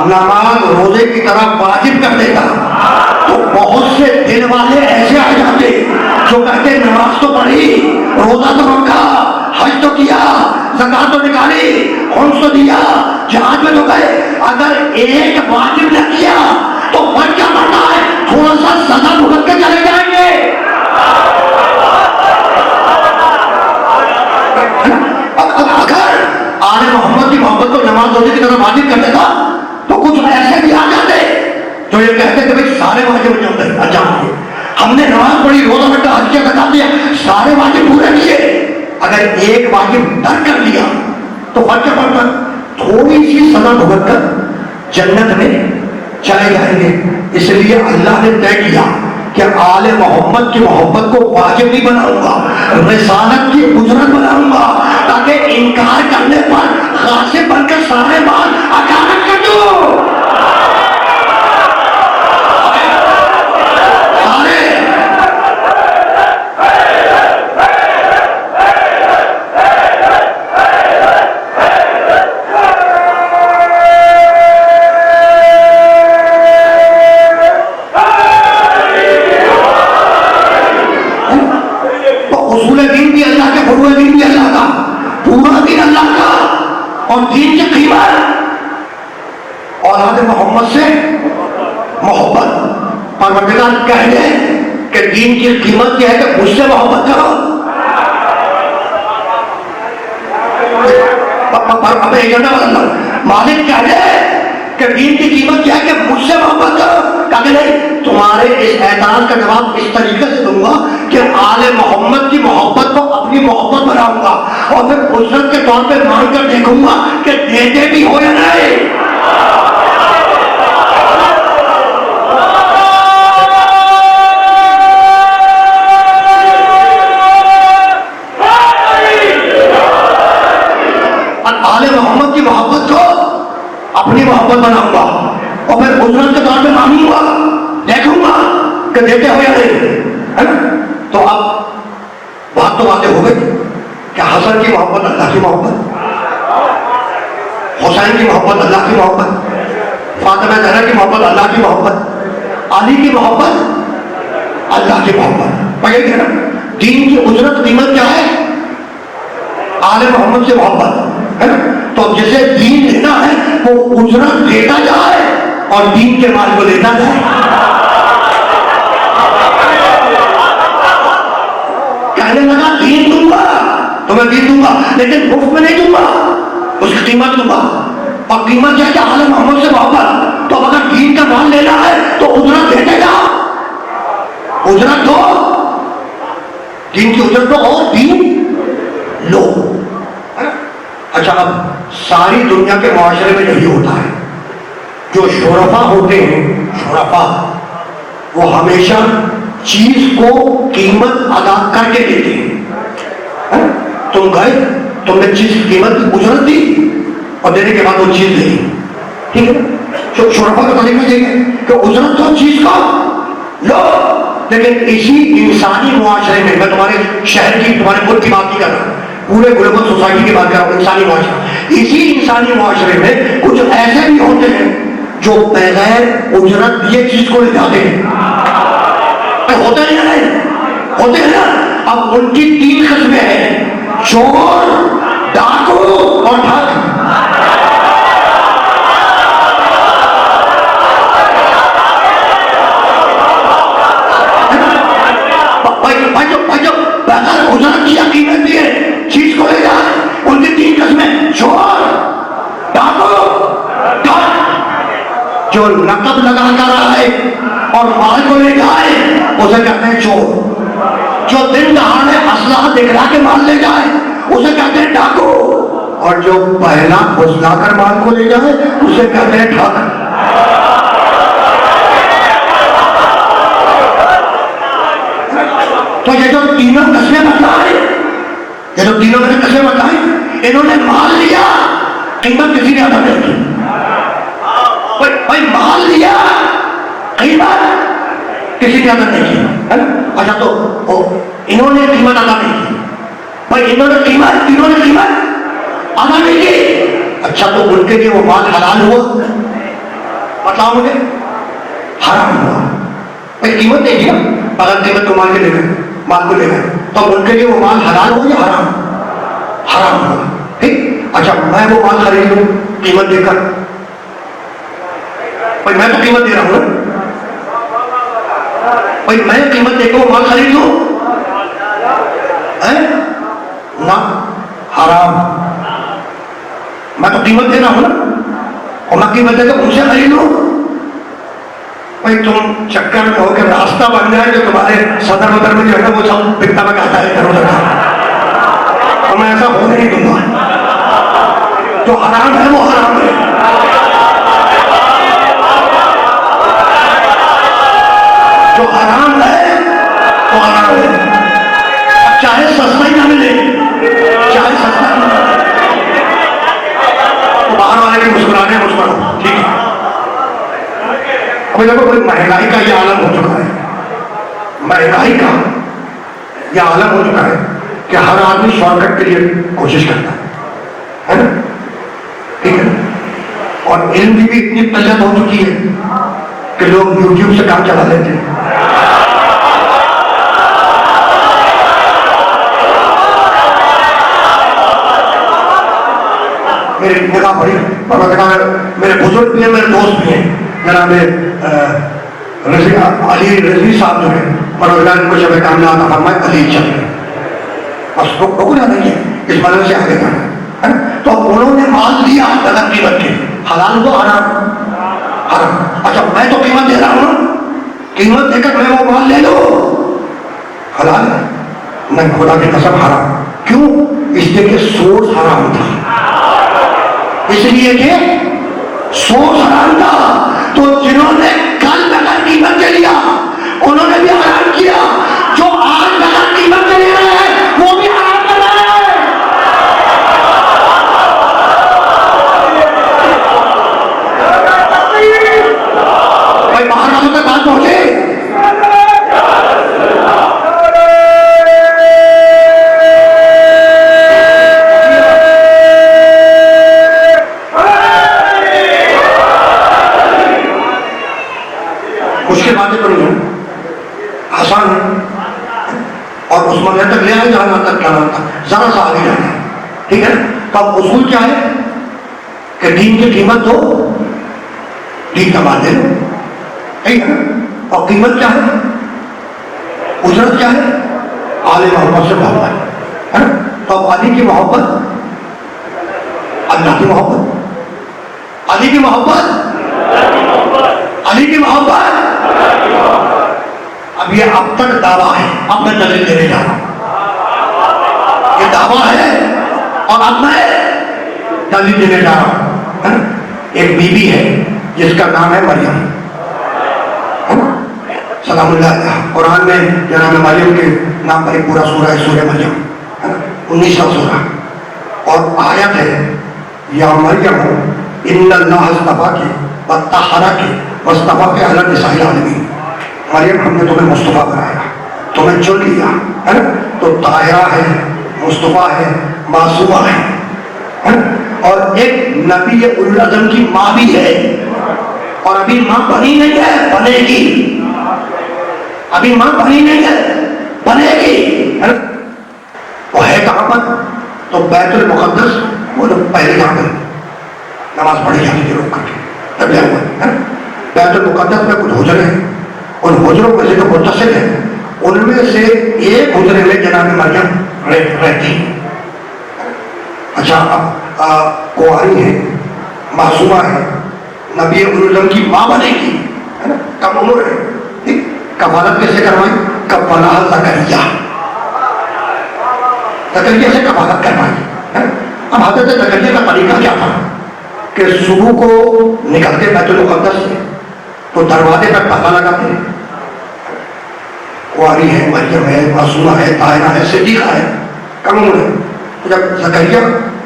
نماز روزے کی طرح واجب کر دیتا تو بہت سے دل والے ایسے آ جاتے جو کہتے نماز تو پڑھی, روزہ تو رکھا, حج تو کیا, زکات تو نکالی, خمس تو دیا, جہاد میں تو گئے, اگر ایک واجب نہ کیا تو فرق کیا پڑتا ہے؟ تھوڑا سا سزا بھگت کے چلے جائیں گے. اگر آل محمد کی محبت کو نماز روزے کی طرح واجب کر دیتا تو کچھ ایسے بھی آ جاتے جو یہ کہتے کہ بھائی سارے واجب انجام دیے, ہم نے نماز پڑھی, روزہ رکھا, حج کیا, زکات دیا, سارے واجب پورے کیے. اگر ایک واجب ترک کر لیا تو فرق کیا پڑتا؟ تھوڑی سی سزا بھگت کر جنت میں چلے جائیں گے. اس لیے اللہ نے طے کیا کہ آل محمد کی محبت کو واجب نہیں بناؤں گا, رسالت کی اجرت بناؤں گا, تاکہ انکار کرنے پر غاصب بن کر سارے مال اچانک کر دو. اور دین کی قیمت اور آل محمد سے محبت. پروردگار کہہ دے کہ دین کی قیمت کیا ہے کہ مجھ سے محبت کرو. اب ایجنڈا بدل رہا, مالک کہہ دے کہ دین کی قیمت کیا ہے کہ مجھ سے محبت کرو. کہ نہیں, تمہارے اس اعتراض کا جواب اس طریقے سے دوں گا کہ آل محمد کی محبت کو اپنی محبت بناؤں گا اور پھر اجرت کے طور پہ مانگ کر دیکھوں گا کہ دیتے بھی ہو یا نہیں. آل محمد کی محبت کو اپنی محبت بناؤں گا اور پھر اجرت کے طور پہ مانگوں گا, دیکھوں گا کہ دیتے ہو یا نہیں. تو اب بات تو باتیں ہو گئی کہ حسن کی محبت اللہ کی محبت، حسین کی محبت اللہ کی محبت، فاطمہ زہرا کی محبت اللہ کی محبت، علی کی محبت اللہ کی محبت. بھائی نا دین کی اجرت قیمت کیا ہے؟ آل محمد سے محبت ہے نا. تو جسے دین لینا ہے وہ اجرت دیتا جائے اور دین کے مال کو لیتا جائے. کہنے لگا دین دوں گا تو میں دین دوں گا لیکن مفت میں نہیں دوں گا، اس کی قیمت دوں گا. اور قیمت کیا کہ آل محمد سے محبت. تو اگر دین کا مال لینا ہے تو اجرت دیتے جا، اجرت دو، دین کی اجرت دو اور دین لو. اچھا اب ساری دنیا کے معاشرے میں یہی ہوتا ہے، جو شرفا ہوتے ہیں، شرفا وہ ہمیشہ چیز کو قیمت ادا کر کے دیتے ہیں. تم گئے، تم نے چیز کی قیمت اجرت دی اور دینے کے بعد وہ چیز لی. ٹھیک ہے، جو شرفا کا طریقہ یہ ہے کہ اجرت دو چیز کا لو. لیکن اسی انسانی معاشرے میں، میں تمہارے شہر کی، تمہارے ملک کی بات نہیں کر رہا، پورے گلوبل سوسائٹی کی بات کر رہا ہوں، انسانی معاشرے. اسی انسانی معاشرے میں کچھ ایسے بھی ہوتے ہیں جو بغیر اجرت دیے چیز کو لے جاتے ہیں. ہوتے نہیں ہوتے ہیں نا. اب ان کی 3 قسمیں ہیں، چور، ڈاکو اور ٹھگ. بغیر اجرت کی قیمت دیے چیز کو لے جائے، ان کی 3 قسمیں، چور، ڈاکو، ٹھگ. جو نقب لگا کر آئے اور مال کو لے جائے اسے کہتے ہیں چور. جو دن دہاڑے اسلحہ دکھلا کے مال لے جائے اسے کہتے ہیں ڈاکو. اور جو پہلا پھسلا کر مال کو لے جائے اسے کہتے ہیں ٹھگ. تو یہ جو تینوں قسمیں بتائیں، یہ جو تینوں میں نے قسمیں بتائیں، انہوں نے مال لیا، قیمت کسی نے ادا نہیں کی. بھائی مال لیا، قیمت کسی نے ادا نہیں کی ہے نا. اچھا تو انہوں نے قیمت ادا نہیں کی. بھائی انہوں نے قیمت، تینوں نے قیمت ادا نہیں کی. اچھا تو ان کے لیے وہ مال حلال ہوا؟ بتاؤ مجھے. حرام ہوا. بھائی قیمت نہیں دیا، اگر قیمت کو مال کے لے گئے، مال کو لے گئے، تو ان کے لیے وہ مال حلال ہوا یا حرام؟ حرام ہوا. ٹھیک. اچھا میں وہ مال خرید لوں قیمت دے کر، بھائی میں تو قیمت دے رہا ہوں نا، بھائی میں قیمت دے کے وہ مال خرید لوں نہ، حرام. میں تو قیمت دے رہا ہوں نا اور میں قیمت دے کے ان سے خرید لوں. بھائی تم چکر میں ہو کے راستہ بن جائے جو تمہارے صدر ودر میں جو ہے نا وہ سب بکتا میں کہتا ہے ادھر ادھر کا، اور میں ایسا ہونے نہیں دوں گا. جو حرام ہے وہ حرام ہے. جو حرام ہے وہ حرام ہے. چاہے سستا ہی نہ ملے، چاہے سستا ہی نہ ملے. تو باہر والے کی مسکرانے مسکراؤ، ٹھیک ہے. ابھی دیکھو کوئی مہنگائی کا یہ عالم ہو چکا ہے، مہنگائی کا یہ عالم ہو چکا ہے کہ ہر آدمی شارٹ کٹ کے لیے کوشش کرتا ہے نا. ٹھیک ہے. اور علم کی بھی اتنی قلت ہو چکی ہے کہ لوگ یوٹیوب سے کام چلا لیتے ہیں. میری نگاہ بڑی، میرے بزرگ بھی ہیں، میرے دوست بھی ہیں. جناب علی رضوی صاحب جو ہیں، پروردگار ان کو شب کاملہ عطا فرمائے، علی چل رہے بس بہت نہیں ہے اس بدل سے آگے بڑھا ہے. تو انہوں نے مال دیا غلط قیمت کے، حلال ہوا حرام؟ حرام. اچھا میں تو قیمت دے رہا ہوں، قیمت دے کر میں وہ مال لے لو، حلال ہے؟ نہیں، خدا کی قسم حرام. کیوں؟ اس لیے کہ سورس حرام تھا، اس لیے کہ سورس حرام تھا. تو جنہوں نے کل بغیر قیمت کے لیا انہوں نے بھی حرام کیا، جو آج بغیر قیمت کے لے رہے ہیں وہ بھی حرام کر رہے ہیں. بھائی باہر والوں تک بات پہنچے. ذرا سا آگے جانا ہے، ٹھیک ہے نا؟ تو اب اصول کیا ہے کہ دین کی قیمت دو، دین کا مال دے لو، ٹھیک ہے نا؟ اور قیمت کیا ہے، اجرت کیا ہے، آل محمد سے محبت ہے نا؟ تو اب علی کی محبت، اللہ کی محبت، علی کی محبت، علی کی محبت، اب یہ اب تک دعویٰ ہے، اب میں دلیل دینے جا رہا ہوں، یہ دعویٰ ہے اور اب میں دلیل دینے جا رہا ہوں۔ ایک بی بی ہے جس کا نام ہے مریم، سلام اللہ علیہ، قرآن میں جناب مریم کے نام پر ایک پورا سورہ ہے، سورہ مریم، 19واں سورہ، اور آیت ہے یا مریم ان اللہ اصطفاکی وطہرکی واصطفاکی علی النساء العالمین، مریم ہم نے تمہیں مصطفیٰ بنایا، تمہیں چن لیا ہے نا؟ تو طاہرہ ہے، مصطفیٰ ہے، معصومہ ہے، اور ایک نبی اولو العزم کی ماں بھی ہے، اور ابھی ماں بنی نہیں ہے، بنے گی، ابھی ماں بنی نہیں ہے، بنے گی، وہ ہے کہاں پر؟ تو بیت المقدس، وہ لوگ پہلے جہاں پر نماز پڑھی جاتی تھی روک کر کے، تب لیا ہوا ہے، بیت المقدس میں کچھ حجرے ہیں، ان حجروں میں سے جو متصل ہیں ان میں سے ایک حجرے میں جناب مریم رہتی ہیں۔ اچھا، اب کواری ہے، معصومہ ہے، نبی اولوالعزم کی ماں بنے گی، ہے نا؟ کم عمر ہے، ٹھیک؟ کفالت کیسے کروائی؟ کفالہ زکریا، زکریا سے کفالت کروائی، ہے نا؟ اب حضرت زکریا کا طریقہ کیا تھا کہ صبح کو نکلتے بیت المقدس سے تو دروازے پر تالا لگاتے، کواری ہے، مریم ہے، معصومہ ہے، طاہرہ ہے، صدیقہ ہے، کم عمر ہے، تو جب زکریا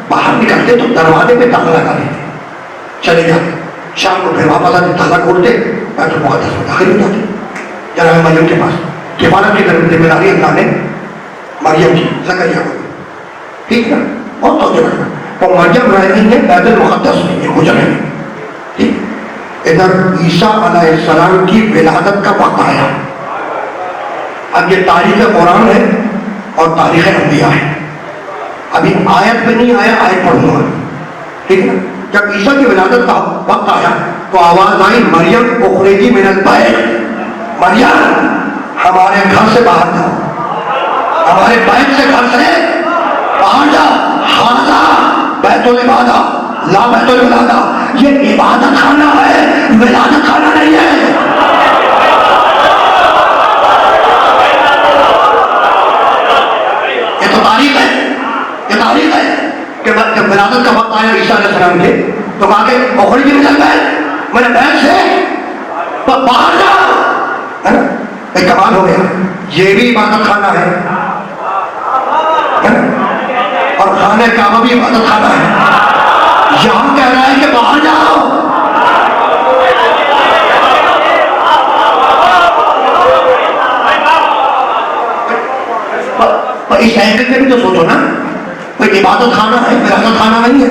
باہر نکلتے تو دروازے پہ تالا لگا دیتے، چلے جاتے، شام کو پھر واپس آتے، تالا کھولتے، بیت المقدس میں داخل ہو جاتے جناب مریم کے پاس۔ کفالت کی ذمہ داری اللہ نے مریم کی، زکریا کو، ٹھیک ہے؟ بہت توجہ رکھنا، تو مریم رہ رہی ہے بیت المقدس میں، ایک حجرے میں، ٹھیک؟ ادھر عیسیٰ علیہ السلام کی ولادت کا وقت آیا، اب یہ تاریخ قرآن ہے اور تاریخ انبیاء ہے، ابھی آیت پہ نہیں آیا، آیت پڑھوں گا، ٹھیک ہے؟ جب عیسیٰ کی ولادت کا وقت آیا تو آواز آئی مریم اخرجی من البیت، مریم ہمارے گھر سے باہر جاؤ، ہمارے بیت سے، گھر سے باہر جاؤ، ہاذا بیت العبادہ لا بیت الولادہ، یہ عبادت خانہ ہے، ولادت خانہ نہیں ہے۔ یہ تو تاریخ ہے، یہ تاریخ ہے کہ جب ولادت کا وقت آیا عیسیٰ علیہ السلام کے تو کہا کہ اخرجی من البیت، میرے بیت سے باہر جاؤ، ہے نا؟ ایک کمال ہو گیا، یہ بھی عبادت خانہ ہے، اور خانہ کعبہ بھی عبادت خانہ ہے، یہاں کہہ رہا ہے کہ باہر جاؤ۔ اس اینگل سے بھی تو سوچو نا، کوئی عبادت خانہ ہے، ولادت خانہ نہیں ہے،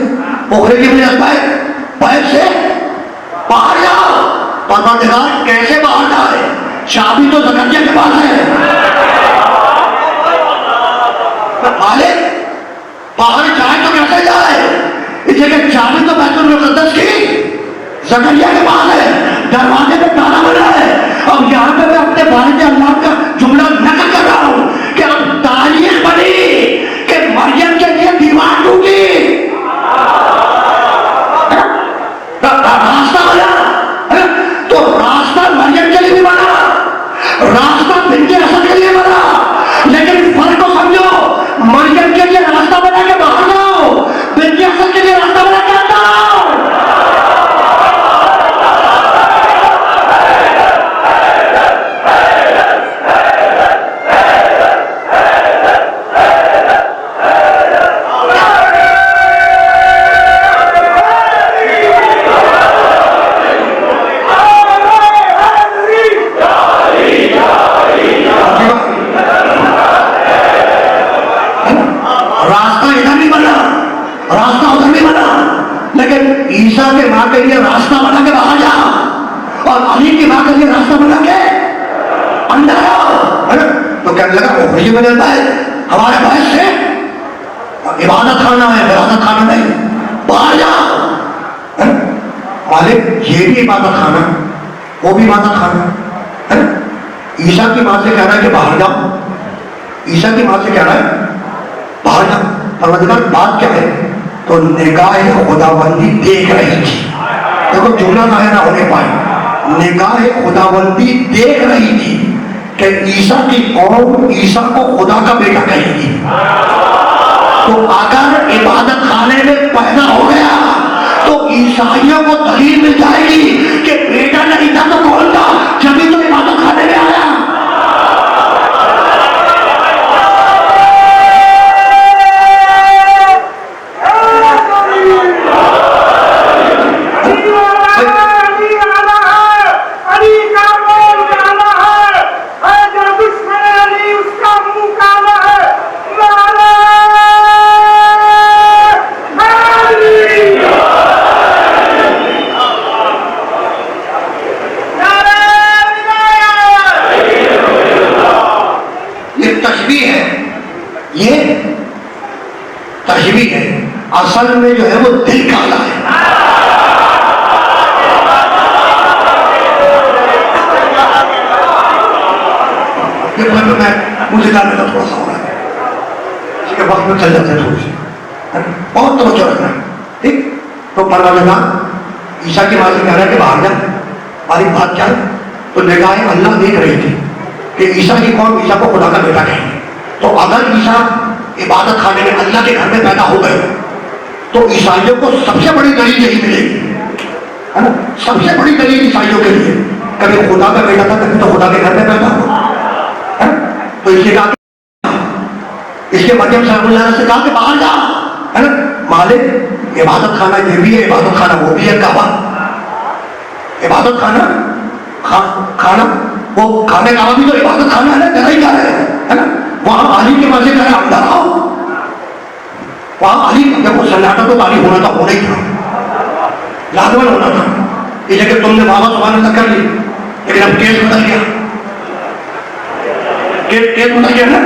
اخرجی من البیت، بیت سے باہر جاؤ، پروردگار کیسے باہر جائے؟ چابی تو زکریا کے پاس ہے، مالک باہر جائے تو کیسے جائے؟ اس لیے کہ چابی تو بیت المقدس کی زکریا کے پاس ہے، دروازے پہ تالا بنا ہے۔ اب یہاں پہ میں اپنے والد اللہ کا جملہ نقل کر رہا ہوں کہ اب تاریخ بنی کہ مریم کے لیے دیوار ٹوٹی، راستہ بنا، تو راستہ مریم کے لیے بھی بنا، راستہ بنت اسد کے لیے بنا، لیکن فرق کو سمجھو، مریم کے لیے راستہ بنا کے باہر جاؤ، بنت اسد کے لیے راستہ بنا کے اندر آؤ۔ عیسیٰ کے ماں کے لیے راستہ بنا کے باہر جاؤ اور علی کی ماں کے لیے راستہ بنا کے اندر آؤ، تو کہنے لگا اخرجی من البیت، ہمارے بیت سے عبادت خانہ ہے، عبادت خانہ نہیں، باہر جاؤ۔ مالک یہ بھی عبادت خانہ، وہ بھی عبادت خانہ ہے۔ عیسیٰ کی ماں سے کہہ رہا ہے کہ باہر جاؤ، عیسیٰ کی ماں سے کہہ رہا ہے باہر جاؤ۔ پروردگار بات کیا ہے؟ تو نگاہ خداوندی دیکھ رہی تھی، دیکھو جملہ ظاہر نہ ہونے پائے، نگاہ خداوندی دیکھ رہی تھی کہ عیسیٰ کی قوم عیسیٰ کو خدا کا بیٹا کہے گی۔ تو اگر عبادت خانے میں پیدا ہو گیا تو عیسائیوں کو دلیل مل جائے گی کہ بیٹا نہیں تھا تو کون تھا، جبھی تو عبادت خانے میں آیا۔ تشبیہ ہے، اصل میں جو ہے وہ دل کالا ہے۔ مجھے جانے کا تھوڑا سا ہو رہا ہے، اس کے وقت میں چل جاتے ہیں تھوڑی سی، بہت توجہ رکھنا ہے، ٹھیک؟ تو پروردگار عیسیٰ کی ماں سے کہہ رہا ہے کہ باہر جا، ہماری بات کیا ہے؟ تو نگاہ اللہ دیکھ رہی تھی کہ عیسیٰ کی قوم عیسیٰ کو خدا کا بیٹا کہیں گے۔ تو اگر عیسیٰ عبادت خانے میں اللہ کے گھر میں پیدا ہو گئے تو عیسائیوں کو سب سے بڑی دلیل یہی ملے گی، ہے نا؟ سب سے بڑی دلیل عیسائیوں کے لیے، کبھی خدا کا بیٹا تھا، کبھی تو خدا کے گھر میں پیدا ہوا، تو اس نے کہا، اس کے مریم صلی اللہ علیہ وسلم سے کہا کہ باہر جا، ہے نا؟ مالک عبادت خانہ یہ بھی ہے، عبادت خانہ وہ بھی ہے، کعبہ عبادت خانہ، کھانا وہ کھانے کعبہ بھی تو عبادت خانہ ہے نا، جگہ ہی جا رہے ہیں، ہے نا؟ وہاں علی کے مزے کا اندر آؤ، وہاں علی جب وہ سناٹا تو علی ہونا تھا، ہونا ہی تھا، لازمن ہونا تھا، یہ کہ تم نے بابا سبحان اللہ کر لی، لیکن اب کیس بدل گیا، کیس بدل گیا نا،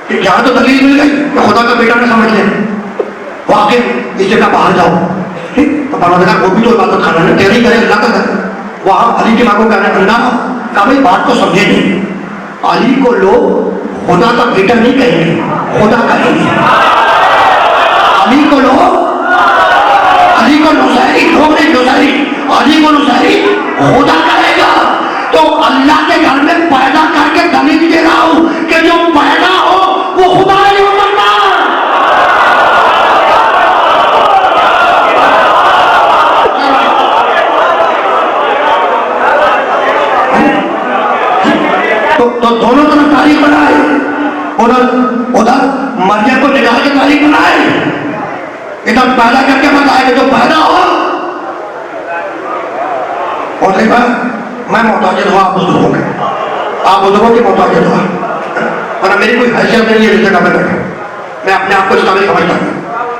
کہ یہاں تو دلیل مل گئی کہ خدا کا بیٹا نہ سمجھ لیں، واقعی اس جگہ باہر جاؤ، ٹھیک؟ تو پروردگار وہ بھی تو عبادت خانہ ہے، تیری کرے اللہ کا گھر، وہاں علی کے ماں کو کہنا اندر آؤ، کہا بھائی بات کو سمجھے نہیں، علی کو لوگ خدا کا بیٹا نہیں کہیں گے، خدا کہیں گے، علی کو لوگ، علی کو نصیری، لوگ نہیں نصیری، علی کو نصیری خدا کہے گا۔ تو اللہ کے گھر میں پیدا کر کے دلیل دے رہا ہوں کہ جو پیدا ہو وہ خدا نہیں ہو سکتا۔ تو دونوں طرف تاریخ بنائے، ادھر مریم کو نکال کے تاریخ بنائے، ادھر پیدا کر کے بتائے کہ جو پیدا ہو، اور دیکھا میں محتاج ہوں، آپ بزرگوں کے، آپ بزرگوں کی محتاج ہوں، ورنہ میری کوئی حیثیت نہیں ہے جس جگہ میں بیٹھا، میں اپنے آپ کو اس قابل سمجھتا ہوں،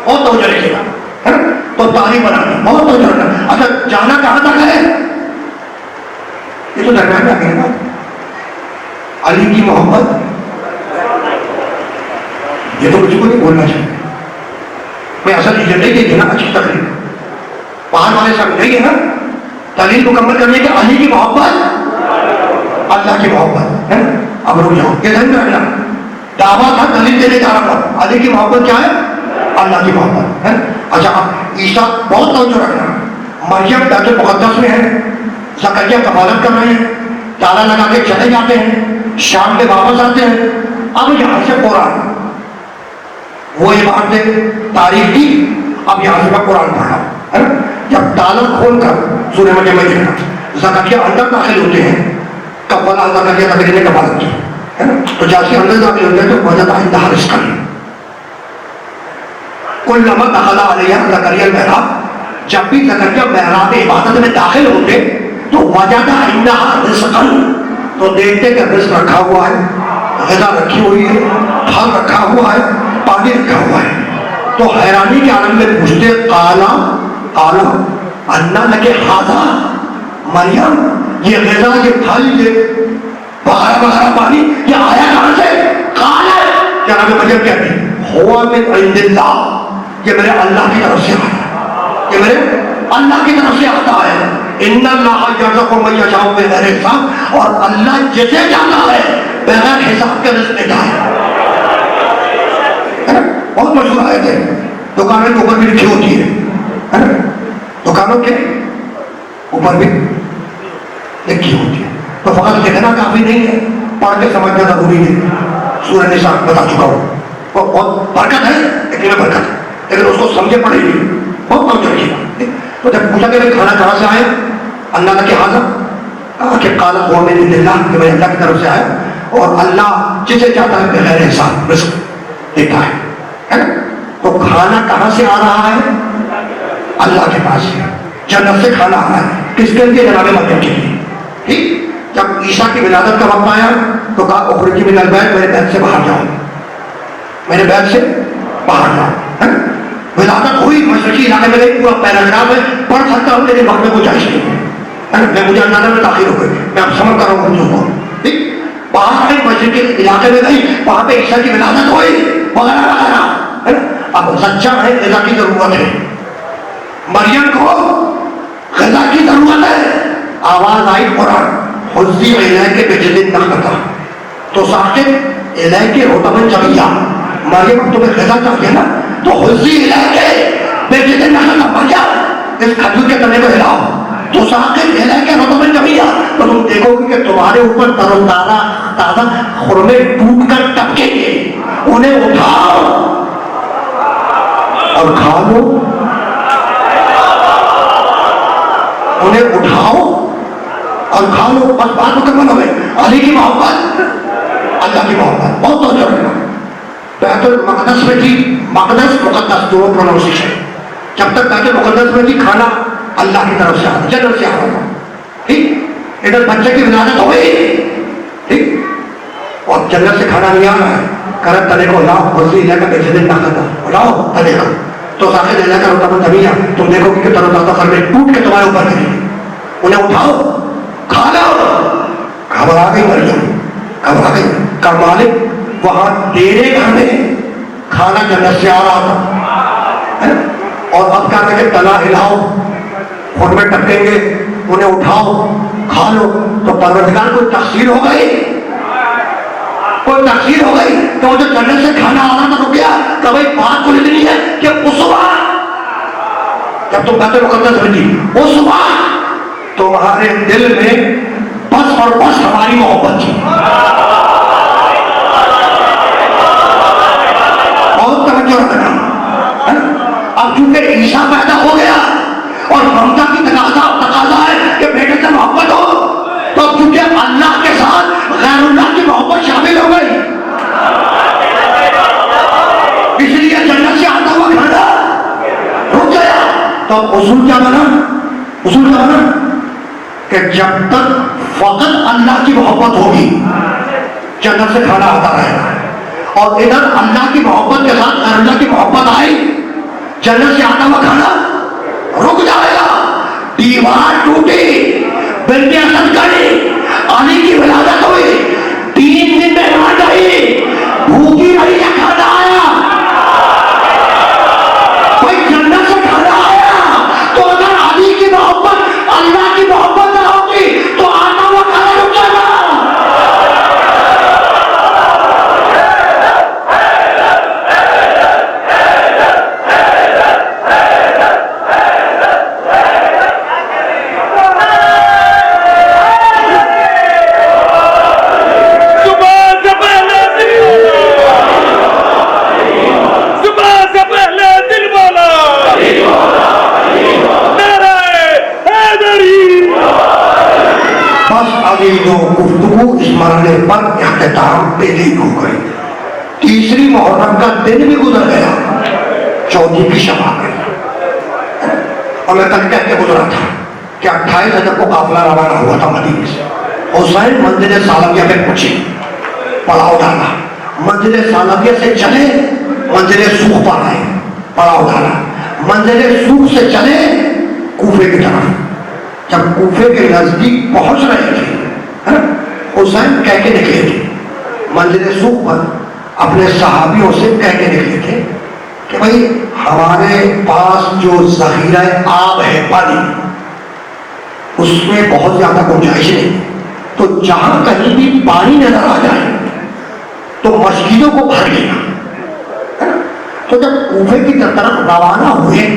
بہت توجہ رکھیے گا، ہے نا؟ تو تاریخ بنانا بہت توجہ رکھنا۔ اچھا جانا کہاں تک ہے؟ یہ تو درمیان میں آ گئی بات، علی کی محبت، یہ تو کسی کو نہیں بولنا چاہیے، میں اصل ایجنڈے یہ دینا اچھی تقریر، باہر والے سب نہیں ہے نا، دلیل مکمل کرنے کے علی کی محبت، اللہ کی محبت، ہے نا؟ اب رک جاؤ، یہ دھیان رکھنا، دعویٰ تھا دلیل دینے جا رہا تھا، علی کی محبت کیا ہے؟ اللہ کی محبت، ہے نا؟ اچھا اب عیسیٰ بہت توجہ رکھنا، مریم بیت المقدس میں ہے، زکریا کفالت کر رہے ہیں، تالا لگا کے چلے جاتے ہیں، شام میں واپس آتے ہیں۔ اب یہاں سے قرآن، وہ عبارتیں تاریخ کی، اب یہاں سے میں قرآن پڑھا، ہے نا؟ جب تالا کھول کر سورہ مریم میں دیکھنا، زکریا اندر داخل ہوتے ہیں، کفالہ زکریا نے کفالت کی، ہے نا؟ تو جیسے اندر داخل ہوتے ہیں تو وجد عندہا رزقا، کلما دخل علیہا زکریا المحراب، جب بھی زکریا محراب عبادت میں داخل ہوتے تو وجد عندہا رزقا، تو دیکھتے کہ رزق رکھا ہوا ہے، غذا رکھی ہوئی ہے، پھل رکھا ہوا ہے، پانی رکھا ہوا ہے۔ تو حیرانی کے عالم میں پوچھتے قالا انا لک ھذا، مریم یہ غذا، یہ پھل، یہ وغیرہ وغیرہ پانی یہ آیا کہاں سے؟ قالا، جناب مریم کہتی ہوا من عند اللہ، یہ میرے اللہ کی طرف سے آتا ہے، یہ میرے اللہ کی طرف سے آتا ہے۔ ان اللہ یرزق من یشاء بغیر حساب، اور اللہ جسے جانا ہے بغیر حساب کے رزق دیتا ہے۔ بہت مشہور آیت ہے، دکانوں کے اوپر بھی لکھی ہوتی ہے نا، دکانوں کے اوپر بھی لکھی ہوتی ہے۔ تو فقط لکھنا کافی نہیں ہے، پڑھ کے سمجھنا ضروری ہے۔ سورہ نساء بتا چکا ہوں، وہ بہت برکت ہے، لیکن میں برکت ہے، لیکن اس کو سمجھے پڑھے نہیں، بہت توجہ رکھیے۔ تو جب پوچھا کہ کھانا کہاں سے آیا، اللہ کا کیا حاضر کہا کہ قال هو من عند اللہ، کہ میں اللہ کی طرف سے آیا، اور اللہ جسے چاہتا ہے بغیر حساب رزق دیتا ہے نا۔ تو کھانا کہاں سے آ رہا ہے؟ اللہ کے پاس سے، جنت سے کھانا آ رہا ہے، کس کے لیے؟ جناب مریم کے لیے۔ ٹھیک، جب عیسیٰ کی ولادت کا وقت آیا تو کہا اخرجی من البیت، میرے بیت سے باہر جاؤ، میرے بیت سے باہر جاؤ۔ ولادت ہوئی، مشرقی علاقے میں گئی، پورا پیراگراف ہے، پڑھ سکتا ہوں لیکن وقت میں گنجائش نہیں ہے، میں مجھے اندازہ میں تاخیر ہو گئی، میں اب سمجھ کر رہا ہوں جو کو۔ ٹھیک، باہر آئی، مشرقی علاقے میں گئی، وہاں پہ عیسیٰ کی ولادت ہوئی وغیرہ وغیرہ۔ اب غزہ ہے، غذا کی ضرورت ہے، مریم کو غذا کی ضرورت ہے۔ آواز آئی قرآن، حزی الیک بجذع النخلۃ تساقط الیک رطبا جنیا، مریم اب تمہیں غذا چاہیے نا، تو حزی الیک بجذع النخلۃ، مریم اس کھجور کے تنے کو ہلاؤ، تساقط الیک رطبا جنیا، تو تم دیکھو گے کہ تمہارے اوپر تر و تازہ خرمے ٹوٹ کر ٹپکیں گے، انہیں اٹھاؤ اور کھا لو، انہیں اٹھاؤ اور کھا لو، بس بات مکمل ہو گئی۔ علی کی محبت، اللہ کی محبت، بہت توجہ رکھنا۔ بیت المقدس میں تھی، مقدس مقدس دونوں پروننسیشن، جب تک بیت المقدس میں تھی کھانا اللہ کی طرف سے آتا، جنت سے آتا تھا۔ ٹھیک، ادھر بچے کی ولادت ہو گئی، ٹھیک، اور جنت سے کھانا نہیں آ رہا ہے، کرت تلے کو لاؤ، حزی الیک بجذع النخلۃ، لاؤ تلے کو، تو ساقط الیک رطبا جنیا، تم دیکھو گے کہ تر و تازہ خرمے ٹوٹ کے تمہارے اوپر گریں، انہیں اٹھاؤ کھا لو۔ گھبرا گئی مریم، گھبرا گئی، کا مالک وہاں تیرے گھر میں کھانا جنت سے آ رہا تھا، اور اب کیا کہ تنا ہلاؤ، خود میں ٹپکیں گے، انہیں اٹھاؤ کھا لو، تو پروردگار کوئی تقصیر ہو گئی، کوئی تقصیر ہو گئی کہ وہ جو جنت سے کھانا آ رہا تھا رک گیا؟ کہ بھائی بات کو اتنی ہے کہ اس وقت جب تم بیت المقدس میں تھی، اس وقت تمہارے دل میں بس اور بس ہماری محبت تھی۔ بہت توجہ رکھنا۔ اب چونکہ عیسیٰ پیدا ہو گیا اور ممتا کی تقاضا ہے کہ بیٹے سے محبت ہو، تو اب چونکہ اللہ کے ساتھ غیر اللہ کی محبت شامل ہو گئی، اس لیے جنت سے آتا ہوا کھانا رک گیا۔ تو اصول کیا بنا؟ اصول کیا بنا کہ جب تک فقط اللہ کی محبت ہوگی جنت سے کھانا آتا رہے گا، اور ادھر اللہ کی محبت کے ساتھ غیر اللہ کی محبت آئی، جنت سے آتا ہوا کھانا رک جائے گا۔ دیوار ٹوٹی، بنت اسد گئی، علی کی ولادت ہوئی، 3 دن مہمان رہی، بھوکی رہی یا کھانا آیا؟ کوئی جنت سے کھانا آیا، تو اگر علی کی محبت اللہ کی محبت نہ ہوگی تو آتا ہوا کھانا رک جائے گا۔ جو گفتگو اس مرحلے پر اختتام پہ نہیں ہو گئی، تیسری محرم کا دن بھی گزر گیا، چوتھی کی شب آ گئی، اور میں کل کہہ کے گزرا تھا کہ 28 رجب کو قافلہ روانہ ہوا تھا مدینے سے۔ حسین منزل ثعلبیہ پہ پہنچے، پڑاؤ ڈالا، منزل ثعلبیہ سے چلے منزل سوخ پر آئے، پڑاؤ ڈالا، منزل سوخ سے چلے کوفے کی طرف، جب کوفے کے نزدیک پہنچ رہے تھے حسین کہہ کے نکلے تھے، منزل سوخ پر اپنے صحابیوں سے کہہ کے نکلے تھے کہ بھائی ہمارے پاس جو ذخیرہ آب ہے پانی، اس میں بہت زیادہ گنجائش نہیں، تو جہاں کہیں بھی پانی نظر آ جائے تو مسجدوں کو بھر لینا۔ تو جب کوفے کی طرف روانہ ہوئے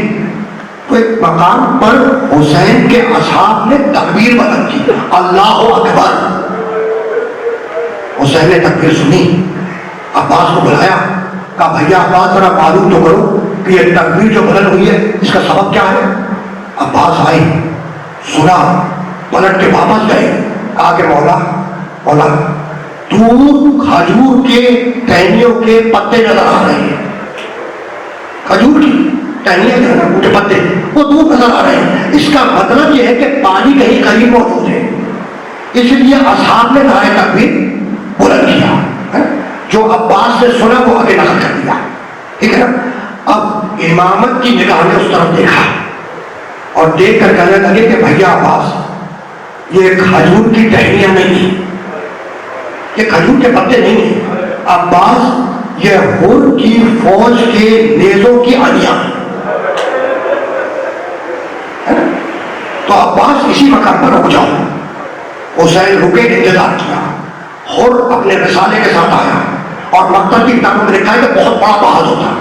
تو ایک مقام پر حسین کے اصحاب نے تکبیر بلند کی، اللہ اکبر۔ حسین نے تکبیر سنی، عباس کو بلایا، کہا بھیا عباس ذرا معلوم تو کرو کہ یہ تکبیر جو بلند ہوئی ہے اس کا سبب کیا ہے؟ عباس آئے، سنا، پلٹ کے واپس گئے، کہا کہ مولا دور کھجور کے ٹہنیوں کے پتے نظر آ رہے ہیں، کھجور کی ٹہنیاں جو ہے نا ان کے پتے وہ دور نظر آ رہے ہیں، اس کا مطلب یہ ہے کہ پانی کہیں قریب موجود ہے۔ اس لیے اصحاب نے نعرہ تکبیر بلند کیا، جو عباس نے سنا وہ آگے نقل کر دیا، ٹھیک ہے نا۔ اب امامت کی نگاہ نے اس طرف دیکھا اور دیکھ کر کہنے لگے کہ بھیا عباس یہ کھجور کی ٹہنیاں نہیں ہیں، یہ کھجور کے پتے نہیں ہیں، عباس یہ حر کی فوج کے نیزوں کی آنیاں۔ تو عباس اسی مقام پر رک جاؤ۔ حسین رکے، انتظار کیا، حر اپنے رسالے کے ساتھ آیا اور مقتل کی کتابوں میں لکھا ہے کہ بہت بڑا بہادر تھا،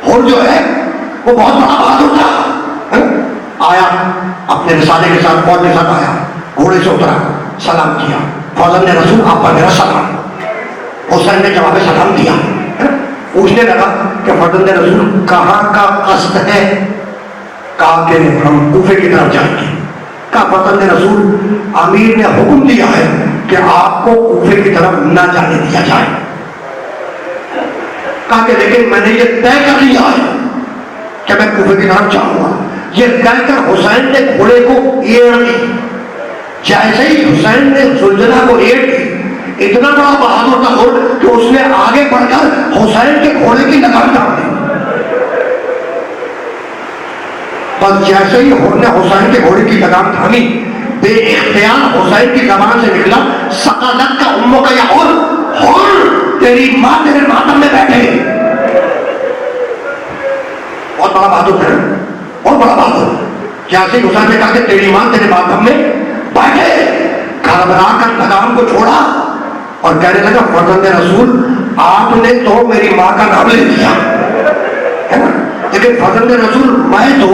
حر جو ہے وہ بہت بڑا بہادر تھا۔ آیا اپنے رسالے کے ساتھ، فوج کے ساتھ آیا، گھوڑے سے اترا، سلام کیا، فضل نے رسول آپ پر میرا سلام۔ حسین نے جواب سلام دیا، پوچھنے لگا کہ فضل نے رسول کہاں کا قصد ہے؟ کہا کہ ہم کوفے کی طرف جائیں گے۔ کہا فضل نے رسول امیر نے حکم دیا ہے کہ آپ کو کوفے کی طرف نہ جانے دیا جائے۔ کہا کہ لیکن میں نے یہ طے کر لیا ہے کہ میں کوفے کی طرف جاؤں گا۔ یہ کہہ کر حسین نے گھوڑے کو ایڑ دی، جیسے ہی حسین نے زلزلہ کو ایڑ دی، اتنا بڑا بہادر تھا حر کہ اس نے آگے بڑھ کر حسین کے گھوڑے کی لگام ڈال دی۔ بس جیسے ہی حر نے حسین کے گھوڑے کی لگام تھامی، بے اختیار حسین کی زبان سے نکلا سقالت کا اموں کا یا حر، حر تیری ماں تیرے ماتم میں بیٹھے۔ بہت بڑا بہادر تھا، بہت بڑا بہادر۔ جیسے ہی حسین نے کہا کہ تیری ماں تیرے ماتم میں بیٹھے، گھبرا کر لگام کو چھوڑا اور کہنے لگا فرزند رسول آپ نے تو میری ماں کا نام لے دیا ہے نا، لیکن فرزند رسول میں تو